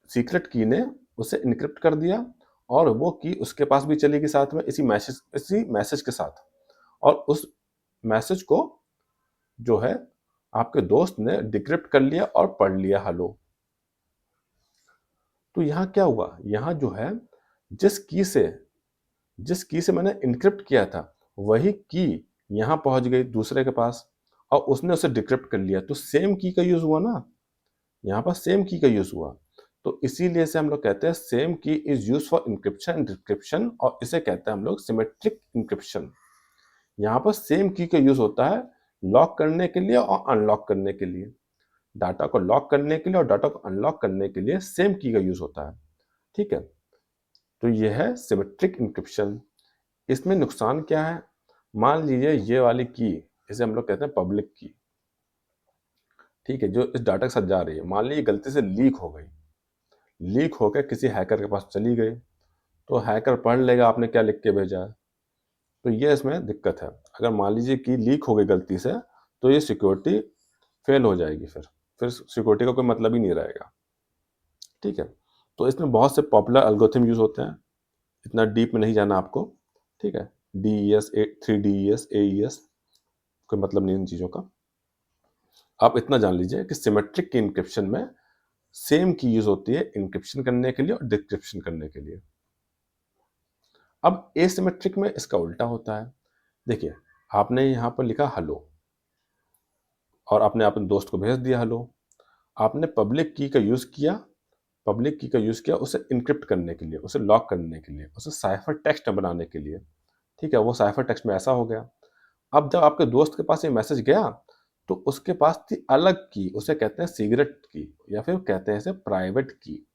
S1: सीक्रेट की ने उसे इनक्रिप्ट कर दिया, और वो की उसके पास भी चलेगी साथ में इसी मैसेज के साथ, और उस मैसेज को जो है आपके दोस्त ने डिक्रिप्ट कर लिया और पढ़ लिया हेलो। तो यहाँ क्या हुआ? यहाँ जो है जिस की से मैंने इनक्रिप्ट किया था वही की यहाँ पहुंच गई दूसरे के पास, और उसने उसे डिक्रिप्ट कर लिया, तो सेम की का यूज हुआ ना, यहाँ पर सेम की का यूज हुआ। तो इसीलिए से हम लोग कहते हैं same key is use for encryption and decryption, और इसे कहते हैं हम लोग सिमेट्रिक इंक्रिप्शन। यहाँ पर सेम की का यूज होता है लॉक करने के लिए और अनलॉक करने के लिए। डाटा को लॉक करने के लिए और डाटा को अनलॉक करने के लिए सेम की का यूज होता है। ठीक है, तो ये है सिमेट्रिक इंक्रिप्शन। इसमें नुकसान क्या है? मान लीजिए ये वाली की, इसे हम लोग कहते हैं पब्लिक की, ठीक है, जो इस डाटा के साथ जा रही है, मान लीजिए गलती से लीक हो गई, लीक होकर किसी हैकर के पास चली गई, तो हैकर पढ़ लेगा आपने क्या लिख के भेजा है। तो ये इसमें दिक्कत है। अगर मान लीजिए कि लीक हो गई गलती से, तो ये सिक्योरिटी फेल हो जाएगी, फिर सिक्योरिटी का कोई मतलब ही नहीं रहेगा। ठीक है, तो इसमें बहुत से पॉपुलर एल्गोरिथम यूज होते हैं, इतना डीप में नहीं जाना आपको। ठीक है, DES, 3DES, AES, कोई मतलब नहीं इन चीज़ों का। आप इतना जान लीजिए कि सिमेट्रिक की इंक्रिप्शन में सेम की यूज होती है इंक्रिप्शन करने के लिए और डिक्रिप्शन करने के लिए। अब एसिमेट्रिक में इसका उल्टा होता है। देखिए, आपने यहाँ पर लिखा हेलो और आपने अपने दोस्त को भेज दिया हेलो। आपने पब्लिक की का यूज किया, पब्लिक की का यूज किया उसे इनक्रिप्ट करने के लिए, उसे लॉक करने के लिए, उसे साइफर टेक्स्ट बनाने के लिए। ठीक है, वो साइफर टेक्स्ट में ऐसा हो गया। अब जब आपके दोस्त के पास ये मैसेज गया, तो उसके पास थी अलग की, उसे कहते हैं सीक्रेट की, या फिर कहते हैं इसे प्राइवेट की।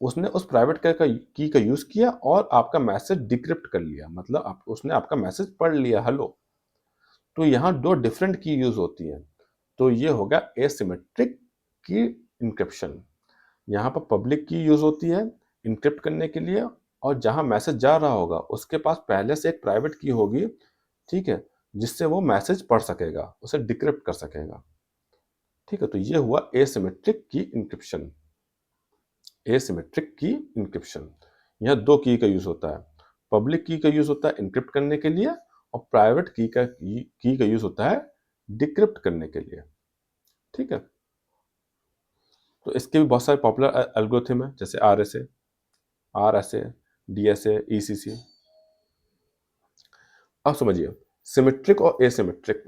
S1: उसने उस प्राइवेट की का यूज किया और आपका मैसेज डिक्रिप्ट कर लिया, मतलब उसने आपका मैसेज पढ़ लिया हेलो। तो यहाँ दो डिफरेंट की यूज होती है। तो ये हो गया एसिमेट्रिक की इंक्रिप्शन। यहाँ पर पब्लिक की यूज होती है इंक्रिप्ट करने के लिए, और जहाँ मैसेज जा रहा होगा उसके पास पहले से एक प्राइवेट की होगी, ठीक है, जिससे वो मैसेज पढ़ सकेगा, उसे डिक्रिप्ट कर सकेगा। ठीक है, तो ये हुआ एसिमेट्रिक की इंक्रिप्शन। एसिमेट्रिक की इंक्रिप्शन, यहाँ दो की का यूज होता है। पब्लिक की का यूज होता है इंक्रिप्ट करने के लिए, और प्राइवेट की का यूज होता है डिक्रिप्ट करने के लिए। ठीक है, तो इसके भी बहुत सारे पॉपुलर एल्गोरिथम है, जैसे RSA, DSA, ECC। अब समझिए सिमेट्रिक और एसिमेट्रिक,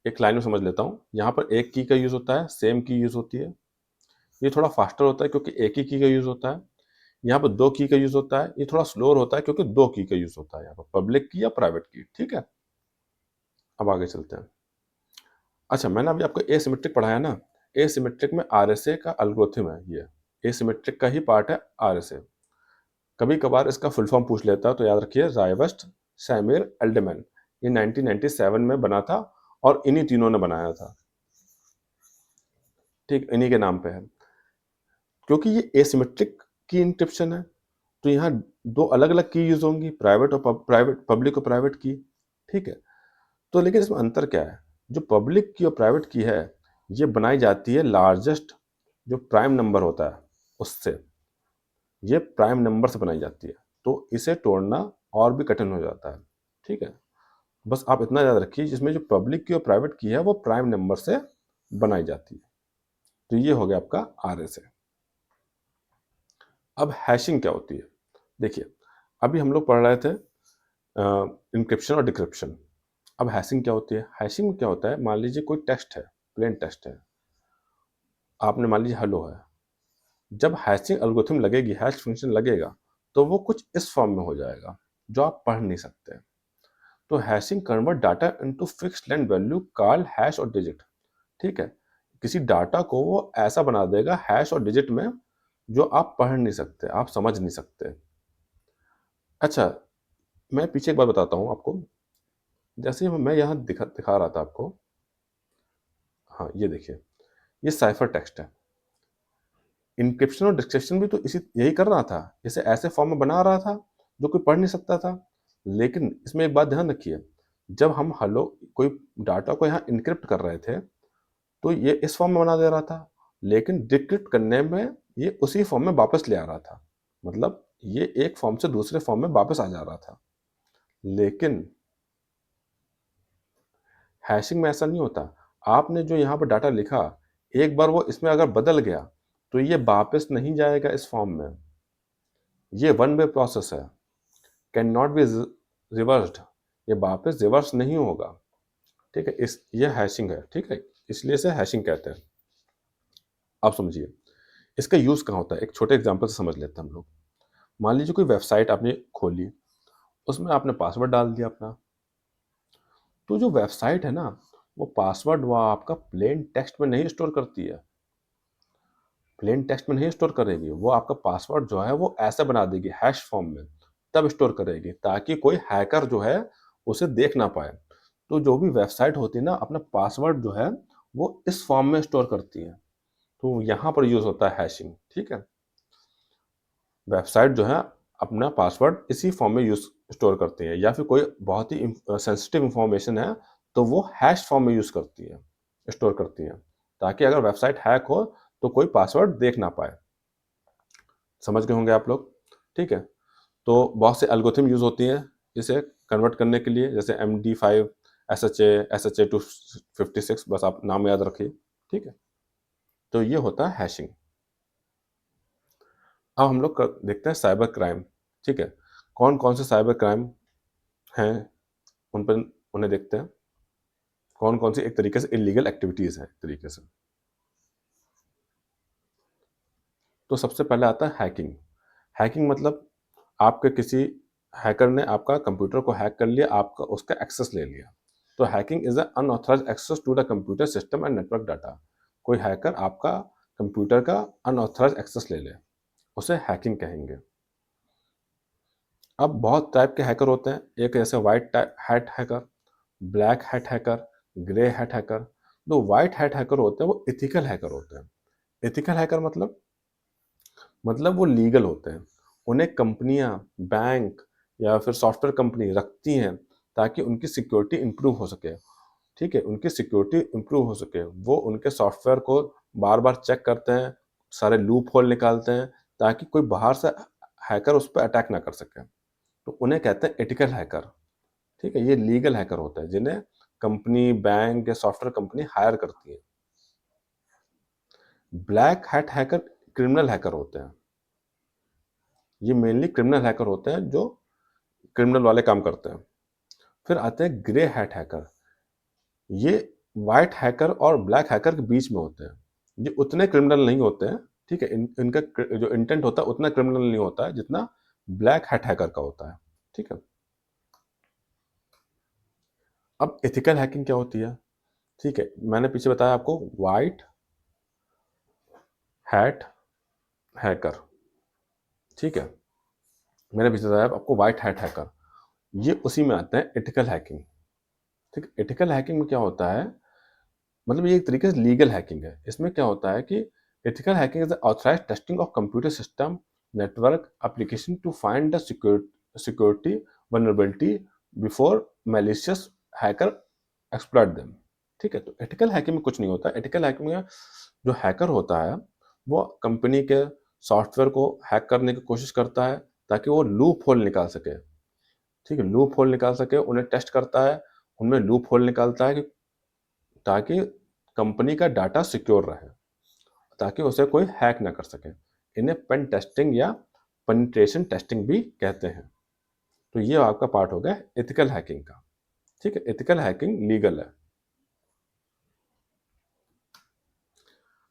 S1: एक लाइन में समझ लेता हूँ। यहाँ पर एक की का यूज होता है, सेम की यूज होती है, ये थोड़ा फास्टर होता है क्योंकि एक ही की का यूज होता है। यहाँ पर दो की का यूज होता है, ये थोड़ा स्लोअर होता है क्योंकि दो की का यूज होता है, यहाँ पर पब्लिक की या प्राइवेट की। ठीक है, अब आगे चलते हैं। अच्छा, मैंने अभी आपको एसिमेट्रिक पढ़ाया ना, एसिमेट्रिक में RSA का एल्गोरिथम है, ये एसिमेट्रिक का ही पार्ट है RSA। कभी कभार इसका फुल फॉर्म पूछ लेता है, तो याद रखिए रायबस्ट सैमिर एल्डमैन, ये 1997 में बना था और इन्हीं तीनों ने बनाया था। ठीक, इन्हीं के नाम पे है। क्योंकि ये एसिमेट्रिक की इंक्रिप्शन है, तो यहाँ दो अलग अलग की यूज होंगी, प्राइवेट और पब्लिक और प्राइवेट की। ठीक है, तो लेकिन इसमें अंतर क्या है? जो पब्लिक की और प्राइवेट की है, ये बनाई जाती है लार्जेस्ट जो प्राइम नंबर होता है उससे, ये प्राइम नंबर से बनाई जाती है, तो इसे तोड़ना और भी कठिन हो जाता है। ठीक है, बस आप इतना याद रखिए, जिसमें जो पब्लिक की और प्राइवेट की है वो प्राइम नंबर से बनाई जाती है। तो ये हो गया आपका RSA। अब हैशिंग क्या होती है? देखिए, अभी हम लोग पढ़ रहे थे इंक्रिप्शन और डिक्रिप्शन। अब हैशिंग क्या होती है? हैशिंग में क्या होता है, मान लीजिए कोई टेक्स्ट है, प्लेन टेक्स्ट है, आपने मान लीजिए हेलो है, जब हैशिंग एल्गोरिथम लगेगी, हैश फंक्शन लगेगा, तो वो कुछ इस फॉर्म में हो जाएगा जो आप पढ़ नहीं सकते। तो hashing convert data into fixed length value called hash और डिजिट। ठीक है, किसी डाटा को वो ऐसा बना देगा हैश और डिजिट में, जो आप पढ़ नहीं सकते, आप समझ नहीं सकते। अच्छा, मैं पीछे एक बात बताता हूँ आपको। जैसे मैं यहाँ दिखा रहा था आपको, हाँ ये देखिए, ये साइफर टेक्स्ट है। इंक्रिप्शन और डिक्रिप्शन भी तो इसी यही कर रहा था, इसे ऐसे फॉर्म में बना रहा था जो कोई पढ़ नहीं सकता था। लेकिन इसमें एक बात ध्यान रखिए, जब हम हेलो कोई डाटा को यहाँ इनक्रिप्ट कर रहे थे, तो ये इस फॉर्म में बना दे रहा था, लेकिन डिक्रिप्ट करने में ये उसी फॉर्म में वापस ले आ रहा था, मतलब ये एक फॉर्म से दूसरे फॉर्म में वापस आ जा रहा था। लेकिन हैशिंग में ऐसा नहीं होता। आपने जो यहाँ पर डाटा लिखा, एक बार वो इसमें अगर बदल गया, तो ये वापस नहीं जाएगा इस फॉर्म में। ये वन वे प्रोसेस है, कैन नॉट बी रिवर्स्ड, ये वापस रिवर्स नहीं होगा। ठीक है, ये हैशिंग है। ठीक है, इसलिए इसे हैशिंग कहते हैं। आप समझिए, इसका यूज़ कहाँ होता है? एक छोटे एग्जांपल से समझ लेते हैं हम लोग। मान लीजिए कोई वेबसाइट आपने खोली, उसमें आपने पासवर्ड डाल दिया अपना, तो जो वेबसाइट है ना, वो पासवर्ड वो आपका प्लेन टेक्स्ट में नहीं स्टोर करती है। प्लेन टेक्स्ट में नहीं स्टोर करेगी, वो आपका पासवर्ड जो है वो ऐसे बना देगी हैश फॉर्म में, तब स्टोर करेगी ताकि कोई हैकर जो है उसे देख ना पाए। तो जो भी वेबसाइट होती है ना, अपना पासवर्ड जो है वो इस फॉर्म में स्टोर करती है। तो यहाँ पर यूज़ होता है हैशिंग, ठीक है? वेबसाइट जो है अपना पासवर्ड इसी फॉर्म में यूज़ स्टोर करती है, या फिर कोई बहुत ही सेंसिटिव इंफॉर्मेशन है तो वो हैश फॉर्म में यूज़ करती है, स्टोर करती है, ताकि अगर वेबसाइट हैक हो तो कोई पासवर्ड देख ना पाए। समझ गए होंगे आप लोग, ठीक है? तो बहुत से एल्गोरिथम यूज़ होती हैं इसे कन्वर्ट करने के लिए, जैसे MD5, SHA 256, बस आप नाम याद रखिए, ठीक है? तो ये होता है हैशिंग। अब हम लोग देखते हैं साइबर क्राइम, ठीक है? कौन कौन से साइबर क्राइम हैं, उन पर उन्हें देखते हैं। कौन कौन सी एक तरीके से इलीगल एक्टिविटीज़ हैं एक तरीके से। तो सबसे पहले आता है हैकिंग। हैकिंग मतलब आपके किसी हैकर ने आपका कंप्यूटर को हैक कर लिया, आपका उसका एक्सेस ले लिया। तो hacking is a unauthorised access to the computer system and network data. कोई हैकर आपका कंप्यूटर का अनऑथराइज्ड एक्सेस ले ले, उसे हैकिंग कहेंगे। अब बहुत टाइप के हैकर होते हैं, एक जैसे white hat hacker, black hat hacker, grey hat hacker. जो वाइट हैट हैकर होते हैं वो एथिकल हैकर होते हैं। एथिकल हैकर मतलब वो लीगल होते हैं। उन्हें कंपनियां, बैंक या फिर सॉफ्टवेयर कंपनी रखती हैं ताकि उनकी सिक्योरिटी इंप्रूव हो सके, ठीक है? उनकी सिक्योरिटी इंप्रूव हो सके, वो उनके सॉफ्टवेयर को बार बार चेक करते हैं, सारे लूप होल निकालते हैं ताकि कोई बाहर से हैकर उस पर अटैक ना कर सके। तो उन्हें कहते हैं एथिकल हैकर, ठीक है? ये लीगल हैकर होते हैं जिन्हें कंपनी, बैंक या सॉफ्टवेयर कंपनी हायर करती है। Black hat hacker criminal hacker होते हैं। ये मेनली क्रिमिनल हैकर होते हैं जो क्रिमिनल वाले काम करते हैं। फिर आते हैं ग्रे हैट हैकर। ये व्हाइट हैकर और ब्लैक हैकर के बीच में होते हैं। ये उतने क्रिमिनल नहीं होते हैं, ठीक है? इनका जो इंटेंट होता है उतना क्रिमिनल नहीं होता है जितना ब्लैक हैट हैकर का होता है, ठीक है? अब एथिकल हैकिंग क्या होती है, ठीक है? मैंने पीछे बताया आपको व्हाइट हैट हैकर, ठीक है? मैंने पीछे बताया आपको व्हाइट हैट हैकर। ये उसी में आते हैं एथिकल हैकिंग, ठीक है? एथिकल हैकिंग में क्या होता है, मतलब ये एक तरीके से लीगल हैकिंग है। इसमें क्या होता है कि ethical hacking is the authorised testing of computer system, network, application to find the security vulnerability before malicious hacker exploit them, ठीक है? तो एथिकल हैकिंग में कुछ नहीं होता। एथिकल हैकिंग में जो हैकर होता है वो कंपनी के सॉफ्टवेयर को हैक करने की कोशिश करता है ताकि वो लूप होल निकाल सके, ठीक है? लूप होल निकाल सके, उन्हें टेस्ट करता है, उनमें लूप होल निकालता है कि ताकि कंपनी का डाटा सिक्योर रहे, ताकि उसे कोई हैक ना कर सके। इन्हें पेन टेस्टिंग या पेनिट्रेशन टेस्टिंग भी कहते हैं। तो ये आपका पार्ट हो गया एथिकल हैकिंग का, ठीक है? एथिकल हैकिंग लीगल है।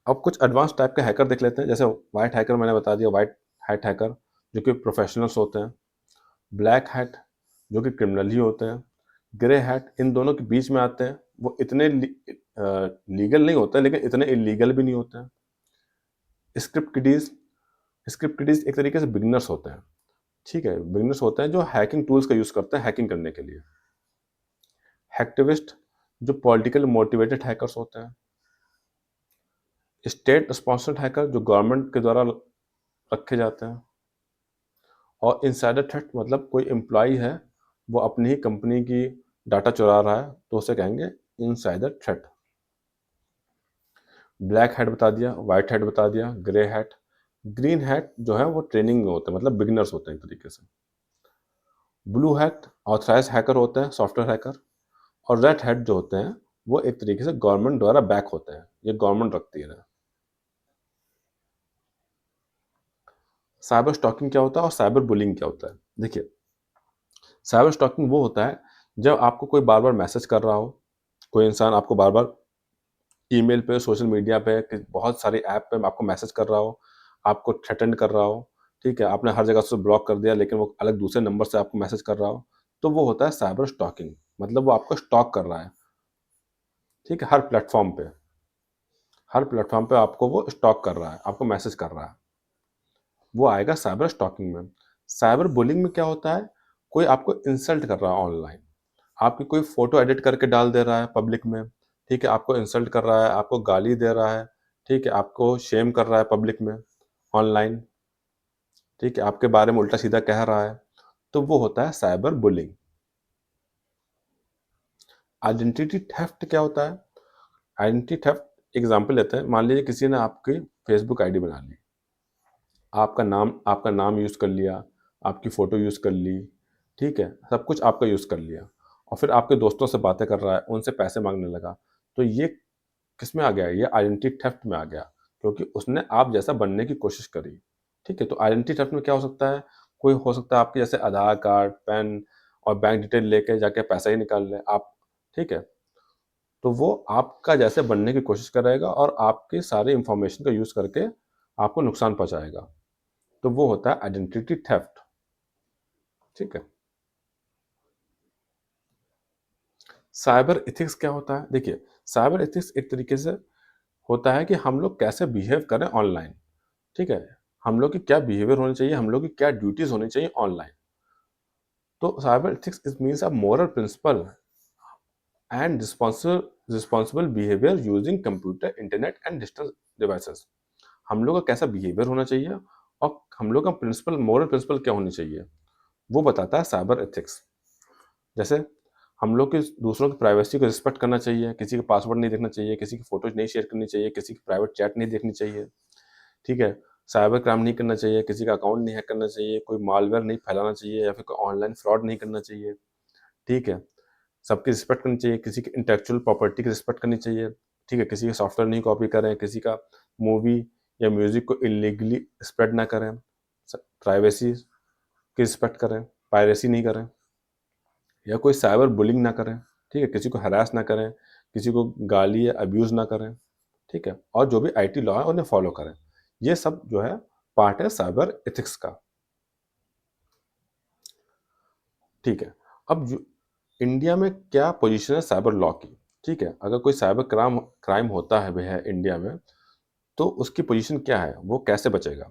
S1: अब कुछ एडवांस टाइप के हैकर देख लेते हैं। जैसे व्हाइट हैकर मैंने बता दिया, व्हाइट हैट हैकर जो कि प्रोफेशनल्स होते हैं। ब्लैक हैट जो कि क्रिमिनल ही होते हैं। ग्रे हैट इन दोनों के बीच में आते हैं। वो इतने लीगल नहीं होते हैं लेकिन इतने इलीगल भी नहीं होते हैं। स्क्रिप्ट किडीज एक तरीके से बिगिनर्स होते हैं, ठीक है? बिगिनर्स होते हैं जो हैकिंग टूल्स का यूज़ करते हैं हैकिंग करने के लिए। हैक्टिविस्ट जो पॉलिटिकल मोटिवेटेड हैकर्स होते हैं। स्टेट स्पॉन्सर्ड हैकर जो गवर्नमेंट के द्वारा रखे जाते हैं। और इनसाइडर थ्रेट मतलब कोई एम्प्लॉय है वो अपनी ही कंपनी की डाटा चुरा रहा है तो उसे कहेंगे इनसाइडर थ्रेट। ब्लैक हैट बता दिया, व्हाइट हैट बता दिया, ग्रे हैट। ग्रीन हैट जो है वो ट्रेनिंग में होते हैं, मतलब बिगिनर्स होते हैं एक तरीके से। ब्लू हैट ऑथराइज हैकर होते हैं, सॉफ्टवेयर हैकर। और रेड हैट जो होते हैं वो एक तरीके से गवर्नमेंट द्वारा बैक होते हैं, ये गवर्नमेंट रखती है। साइबर स्टॉकिंग क्या होता है और साइबर बुलिंग क्या होता है? देखिए, साइबर स्टॉकिंग वो होता है जब आपको कोई बार बार मैसेज कर रहा हो, कोई इंसान आपको बार बार ईमेल पे, सोशल मीडिया पे, बहुत सारी ऐप पे आपको मैसेज कर रहा हो, आपको थ्रेटन कर रहा हो, ठीक है, आपने हर जगह से ब्लॉक कर दिया लेकिन वो अलग दूसरे नंबर से आपको मैसेज कर रहा हो, तो वो होता है साइबर स्टॉकिंग। मतलब वो आपको स्टॉक कर रहा है, ठीक है, हर प्लेटफॉर्म पे आपको वो स्टॉक कर रहा है, आपको मैसेज कर रहा है, वो आएगा साइबर स्टॉकिंग में। साइबर बुलिंग में क्या होता है, कोई आपको इंसल्ट कर रहा है ऑनलाइन, आपकी कोई फोटो एडिट करके डाल दे रहा है पब्लिक में, ठीक है, आपको इंसल्ट कर रहा है, आपको गाली दे रहा है, ठीक है, आपको शेम कर रहा है पब्लिक में, ऑनलाइन, ठीक है, आपके बारे में उल्टा सीधा कह रहा है, तो वो होता है साइबर बुलिंग। आइडेंटिटी थेफ्ट क्या होता है? आइडेंटिटी थेफ्ट एग्जांपल लेते हैं, मान लीजिए किसी ने आपकी फेसबुक आईडी बना ली, आपका नाम यूज़ कर लिया, आपकी फ़ोटो यूज़ कर ली, ठीक है? सब कुछ आपका यूज़ कर लिया और फिर आपके दोस्तों से बातें कर रहा है, उनसे पैसे माँगने लगा। तो ये किसमें आ गया? ये आइडेंटिटी थेफ्ट में आ गया, क्योंकि उसने आप जैसा बनने की कोशिश करी, ठीक है? तो आइडेंटिटी थेफ्ट में क्या हो सकता है? कोई हो सकता है आपके जैसे आधार कार्ड, पैन और बैंक डिटेल लेके जाके पैसा ही निकाल ले आप, ठीक है? तो वो आपका जैसे बनने की कोशिश करेगा और आपकी सारी इन्फॉर्मेशन का यूज़ करके आपको नुकसान पहुँचाएगा। तो वो होता है आइडेंटिटी थेफ्ट, ठीक है। साइबर एथिक्स क्या होता है? देखिए, साइबर एथिक्स एक तरीके से होता है कि हम लोग कैसे बिहेव करें ऑनलाइन, ठीक है, हम लोग की क्या बिहेवियर होनी चाहिए, हम लोग की क्या ड्यूटीज होनी चाहिए ऑनलाइन। तो cyber ethics it means a moral principle and responsible behaviour using computer, internet and digital devices. हम लोग का कैसा बिहेवियर होना चाहिए और हम लोग का प्रिंसिपल, मोरल प्रिंसिपल क्या होनी चाहिए, वो बताता है साइबर एथिक्स। जैसे हम लोग के दूसरों की प्राइवेसी को रिस्पेक्ट करना चाहिए, किसी का पासवर्ड नहीं देखना चाहिए, किसी की फोटोज नहीं शेयर करनी चाहिए, किसी की प्राइवेट चैट नहीं देखनी चाहिए, ठीक है, साइबर क्राइम नहीं करना चाहिए, किसी का अकाउंट नहीं हैक करना चाहिए, कोई मालवेयर नहीं फैलाना चाहिए या फिर कोई ऑनलाइन फ्रॉड नहीं करना चाहिए, ठीक है, सबकी रिस्पेक्ट करनी चाहिए, किसी की इंटेलेक्चुअल प्रॉपर्टी की रिस्पेक्ट करनी चाहिए, ठीक है, किसी का सॉफ्टवेयर नहीं कॉपी करें, किसी का मूवी या म्यूजिक को इलीगली स्प्रेड ना करें, प्राइवेसी की रिस्पेक्ट करें, पायरेसी नहीं करें, या कोई साइबर बुलिंग ना करें, ठीक है, किसी को हरास ना करें, किसी को गाली या अब्यूज़ ना करें, ठीक है, और जो भी आईटी लॉ है उन्हें फॉलो करें। ये सब जो है पार्ट है साइबर एथिक्स का, ठीक है। अब जो इंडिया में क्या पोजीशन है साइबर लॉ की, ठीक है, अगर कोई साइबर क्राइम क्राइम होता है भैया इंडिया में, तो उसकी पोजीशन क्या है, वो कैसे बचेगा?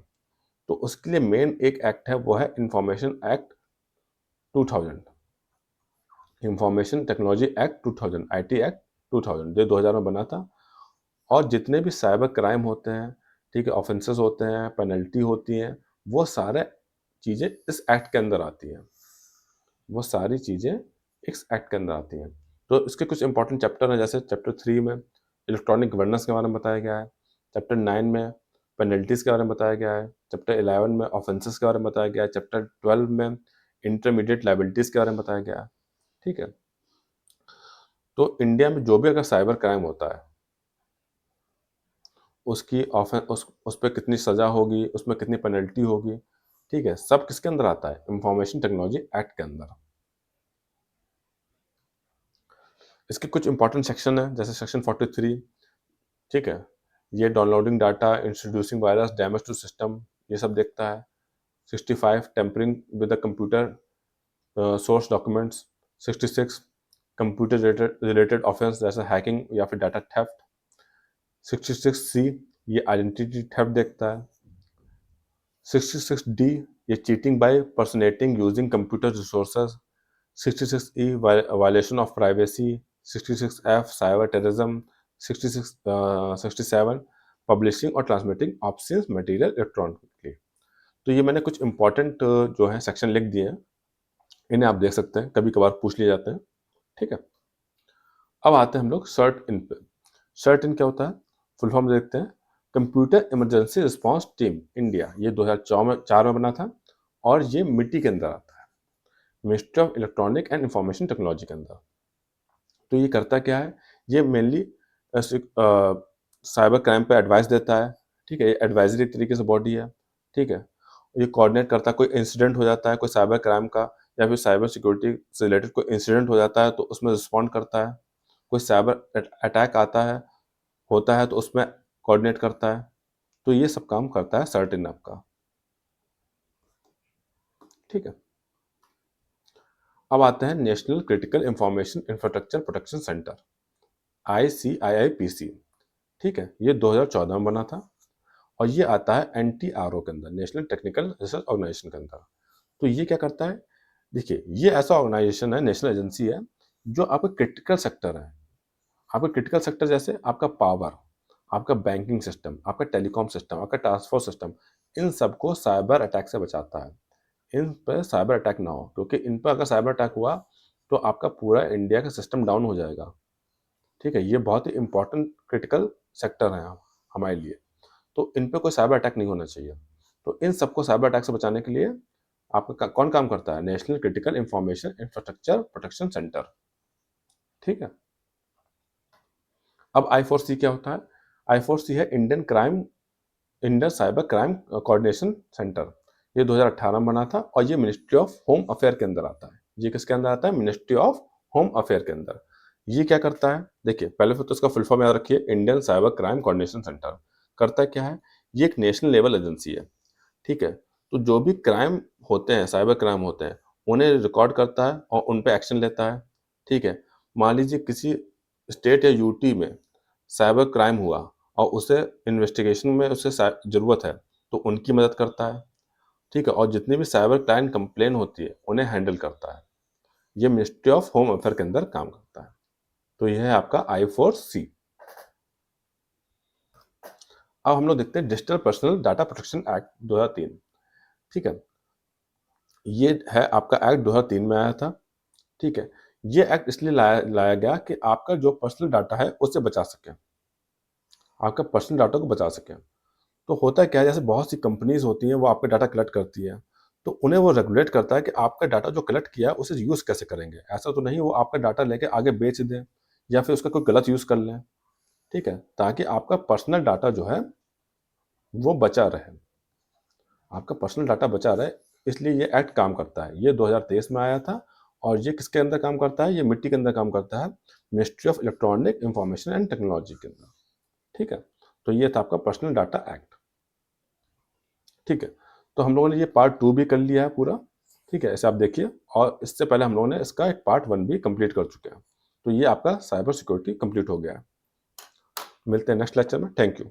S1: तो उसके लिए मेन एक एक्ट है, वो है information act 2000, information technology act 2000, IT act 2000, जो 2000 में बना था। और जितने भी साइबर क्राइम होते हैं, ठीक है, ऑफेंसेस होते हैं, पेनल्टी होती हैं, वो सारे चीज़ें इस एक्ट के अंदर आती हैं, वो सारी चीज़ें इस एक्ट के अंदर आती हैं। तो इसके कुछ इंपॉर्टेंट चैप्टर हैं, जैसे चैप्टर 3 में इलेक्ट्रॉनिक गवर्नेंस के बारे में बताया गया है, चैप्टर 9 में पेनल्टीज़ के बारे में बताया गया है, चैप्टर 11 में ऑफेंसेस के बारे में बताया गया है, चैप्टर 12 में इंटरमीडिएट लायबिलिटीज़ के बारे में बताया गया है, ठीक है। तो इंडिया में जो भी अगर साइबर क्राइम होता है, उसकी उस पे कितनी सज़ा होगी, उसमें कितनी पेनल्टी होगी, ठीक है? सब किसके अंदर आता है? इन्फॉर्मेशन टेक्नोलॉजी एक्ट के अंदर। इसके कुछ इंपॉर्टेंट सेक्शन हैं, जैसे सेक्शन 43, ठीक है? ये downloading data, introducing virus, damage to system, ये सब देखता है। 65 tampering with the computer source documents. 66 computer related offence जैसे हैकिंग या फिर डाटा थेफ्ट। 66 सी ये आइडेंटिटी थेफ्ट देखता है। 66 डी ये cheating by personating using computer resources. 66 E violation of privacy. 66 F cyber terrorism. 66 67 publishing और ट्रांसमिटिंग ऑब्ससीन मटेरियल इलेक्ट्रॉनिकली। तो ये मैंने कुछ इंपॉर्टेंट जो है सेक्शन लिख दिए हैं, इन्हें आप देख सकते हैं, कभी कभार पूछ लिए जाते हैं, ठीक है। अब आते हैं हम लोग शर्ट इन पे। शर्ट इन क्या होता है, फुल फॉर्म देखते हैं। Computer emergency response team India, ये 2004 में बना था और ये मिट्टी के अंदर आता है, ministry of electronic and information technology के अंदर। तो ये करता क्या है, ये मेनली साइबर क्राइम पे एडवाइस देता है, ठीक है, ये एडवाइजरी तरीके से बॉडी है, ठीक है। ये कोऑर्डिनेट करता है, कोई इंसिडेंट हो जाता है कोई साइबर क्राइम का या फिर साइबर सिक्योरिटी से रिलेटेड कोई इंसिडेंट हो जाता है तो उसमें रिस्पॉन्ड करता है, कोई साइबर अटैक आता है होता है तो उसमें कोऑर्डिनेट करता है, तो ये सब काम करता है सर्टेन आपका, ठीक है। अब आते हैं national critical information infrastructure protection centre, ICIIPC, ठीक है। ये 2014 में बना था और ये आता है NTRO के अंदर, नेशनल टेक्निकल रिसर्च ऑर्गेनाइजेशन के अंदर। तो ये क्या करता है, देखिए ये ऐसा ऑर्गेनाइजेशन है, नेशनल एजेंसी है, जो आपका क्रिटिकल सेक्टर है। आपका क्रिटिकल सेक्टर जैसे आपका पावर, आपका बैंकिंग सिस्टम, आपका टेलीकॉम सिस्टम, आपका ट्रांसपोर्ट सिस्टम, इन सबको साइबर अटैक से बचाता है। इन पर साइबर अटैक ना हो, क्योंकि इन पर अगर साइबर अटैक हुआ तो आपका पूरा इंडिया का सिस्टम डाउन हो जाएगा, ठीक है। ये बहुत ही इंपॉर्टेंट क्रिटिकल सेक्टर है हमारे लिए, तो इन पे कोई साइबर अटैक नहीं होना चाहिए। तो इन सबको साइबर अटैक से बचाने के लिए आपका कौन काम करता है, national critical information infrastructure protection centre, ठीक है। अब I4C क्या होता है, I4C है Indian cyber crime coordination centre. ये 2018 में बना था और ये मिनिस्ट्री ऑफ होम अफेयर के अंदर आता है। ये किसके अंदर आता है, मिनिस्ट्री ऑफ होम अफेयर के अंदर। ये क्या करता है, देखिए पहले तो इसका फुल फॉर्म याद रखिए, Indian cyber crime coordination centre. करता क्या है, ये एक नेशनल लेवल एजेंसी है, ठीक है। तो जो भी क्राइम होते हैं, साइबर क्राइम होते हैं, उन्हें रिकॉर्ड करता है और उन पे एक्शन लेता है, ठीक है। मान लीजिए किसी स्टेट या यूटी में साइबर क्राइम हुआ और उसे इन्वेस्टिगेशन में उसे ज़रूरत है, तो उनकी मदद करता है, ठीक है। और जितनी भी साइबर क्राइम कंप्लेन होती है उन्हें हैंडल करता है। ये मिनिस्ट्री ऑफ होम अफेयर के अंदर काम करता है। तो यह है आपका I4C। अब हम लोग देखते हैं digital personal data protection act 2003, ठीक है। ये है आपका एक्ट 2003 में आया था, ठीक है। ये एक्ट इसलिए लाया गया कि आपका जो पर्सनल डाटा है उसे बचा सके, आपका पर्सनल डाटा को बचा सके। तो होता क्या है, जैसे बहुत सी कंपनीज होती हैं वो आपका डाटा कलेक्ट करती है, तो उन्हें वो रेगुलेट करता है कि आपका डाटा जो कलेक्ट किया उसे यूज़ कैसे करेंगे। ऐसा तो नहीं वो आपका डाटा लेके आगे बेच दें या फिर उसका कोई गलत यूज़ कर लें, ठीक है। ताकि आपका पर्सनल डाटा जो है वो बचा रहे, आपका पर्सनल डाटा बचा रहे, इसलिए ये एक्ट काम करता है। ये 2023 में आया था और ये किसके अंदर काम करता है, ये मिट्टी के अंदर काम करता है, ministry of electronic information and technology के अंदर, ठीक है। तो ये था आपका पर्सनल डाटा एक्ट, ठीक है। तो हम लोगों ने ये पार्ट 2 भी कर लिया है पूरा, ठीक है। ऐसे आप देखिए, और इससे पहले हम लोगों ने इसका एक पार्ट 1 भी कंप्लीट कर चुके हैं। तो ये आपका साइबर सिक्योरिटी कंप्लीट हो गया है। मिलते हैं नेक्स्ट लेक्चर में। Thank you.